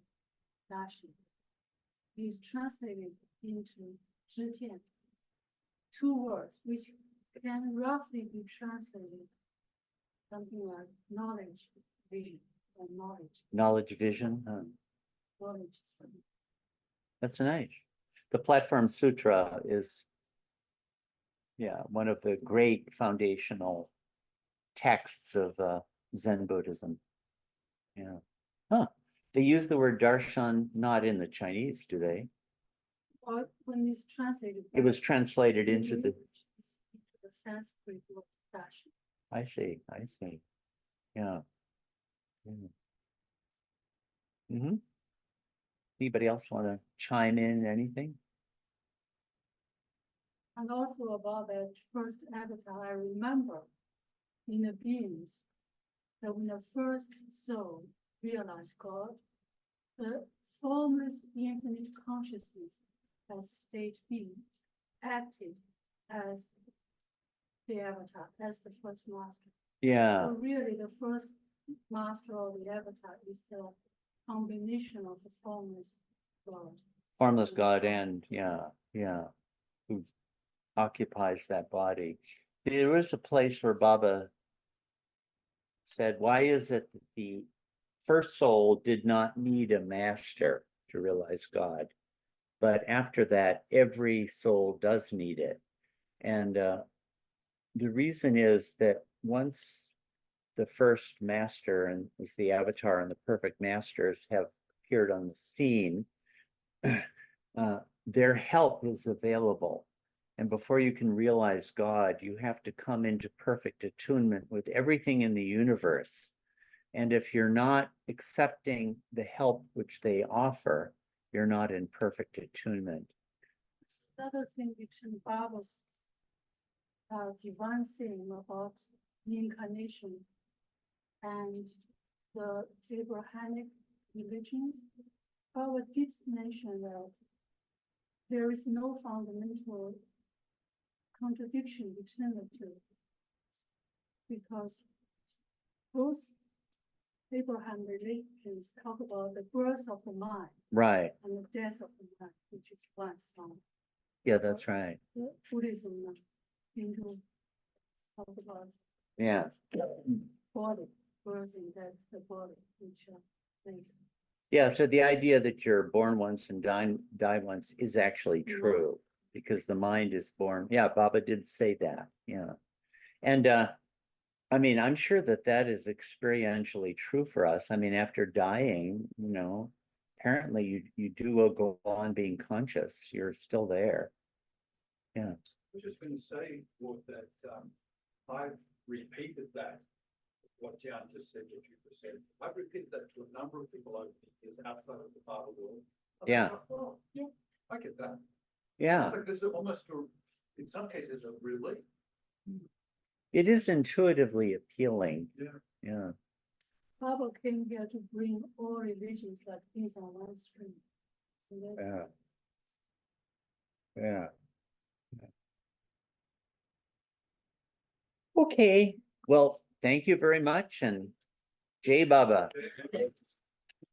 darshan. is translated into 之见, 2 words which can roughly be translated something like knowledge, vision, or Knowledge vision. knowledge. That's nice. The Platform Sutra is, yeah, one of the great foundational texts of Zen Buddhism. Yeah. Huh. They use the word darshan not in the Chinese, do they? Or when it's translated. It was translated into the, Into the Sanskrit word darshan. I see. Yeah. Mm-hmm. Anybody else want to chime in anything? And also about that first avatar, I remember in the beings that when the first soul realized God, the formless infinite consciousness as state beings acted as the avatar, as the first master. Yeah, So really the first master of the avatar is the combination of the formless God. formless God and who occupies that body. There was a place where Baba said, why is it that the first soul did not need a master to realize God? But after that, every soul does need it. And the reason is that once the first master and is the avatar and the perfect masters have appeared on the scene, their help is available. And before you can realize God, you have to come into perfect attunement with everything in the universe. And if you're not accepting the help which they offer, you're not in perfect attunement. Another thing between Baba's divine theme about reincarnation and the Abrahamic religions, Baba did mention that there is no fundamental contradiction between the two, because both Abraham religions talk about the birth of the mind Right. and the death of the mind, which is one song. Yeah, that's right. The Buddhism into talk about Yeah. body, birth and death, the body, which are things. Yeah, so the idea that you're born once and die once is actually true, because the mind is born. Yeah, Baba did say that. Yeah. And I mean, I'm sure that that is experientially true for us. I mean, after dying, apparently you do go on being conscious. You're still there. Yeah. I was just going to say, Lord, that I've repeated that, what Jan just said, what you just said. I've repeated that to a number of people over the years outside of the Bible world. Yeah. Oh, yeah, I get that. Yeah. It's like there's almost in some cases, a relief. It is intuitively appealing. Yeah. Yeah. Baba came here to bring all religions like this on one stream. Yeah. Yeah. Okay. Well, thank you very much, and Jai Baba.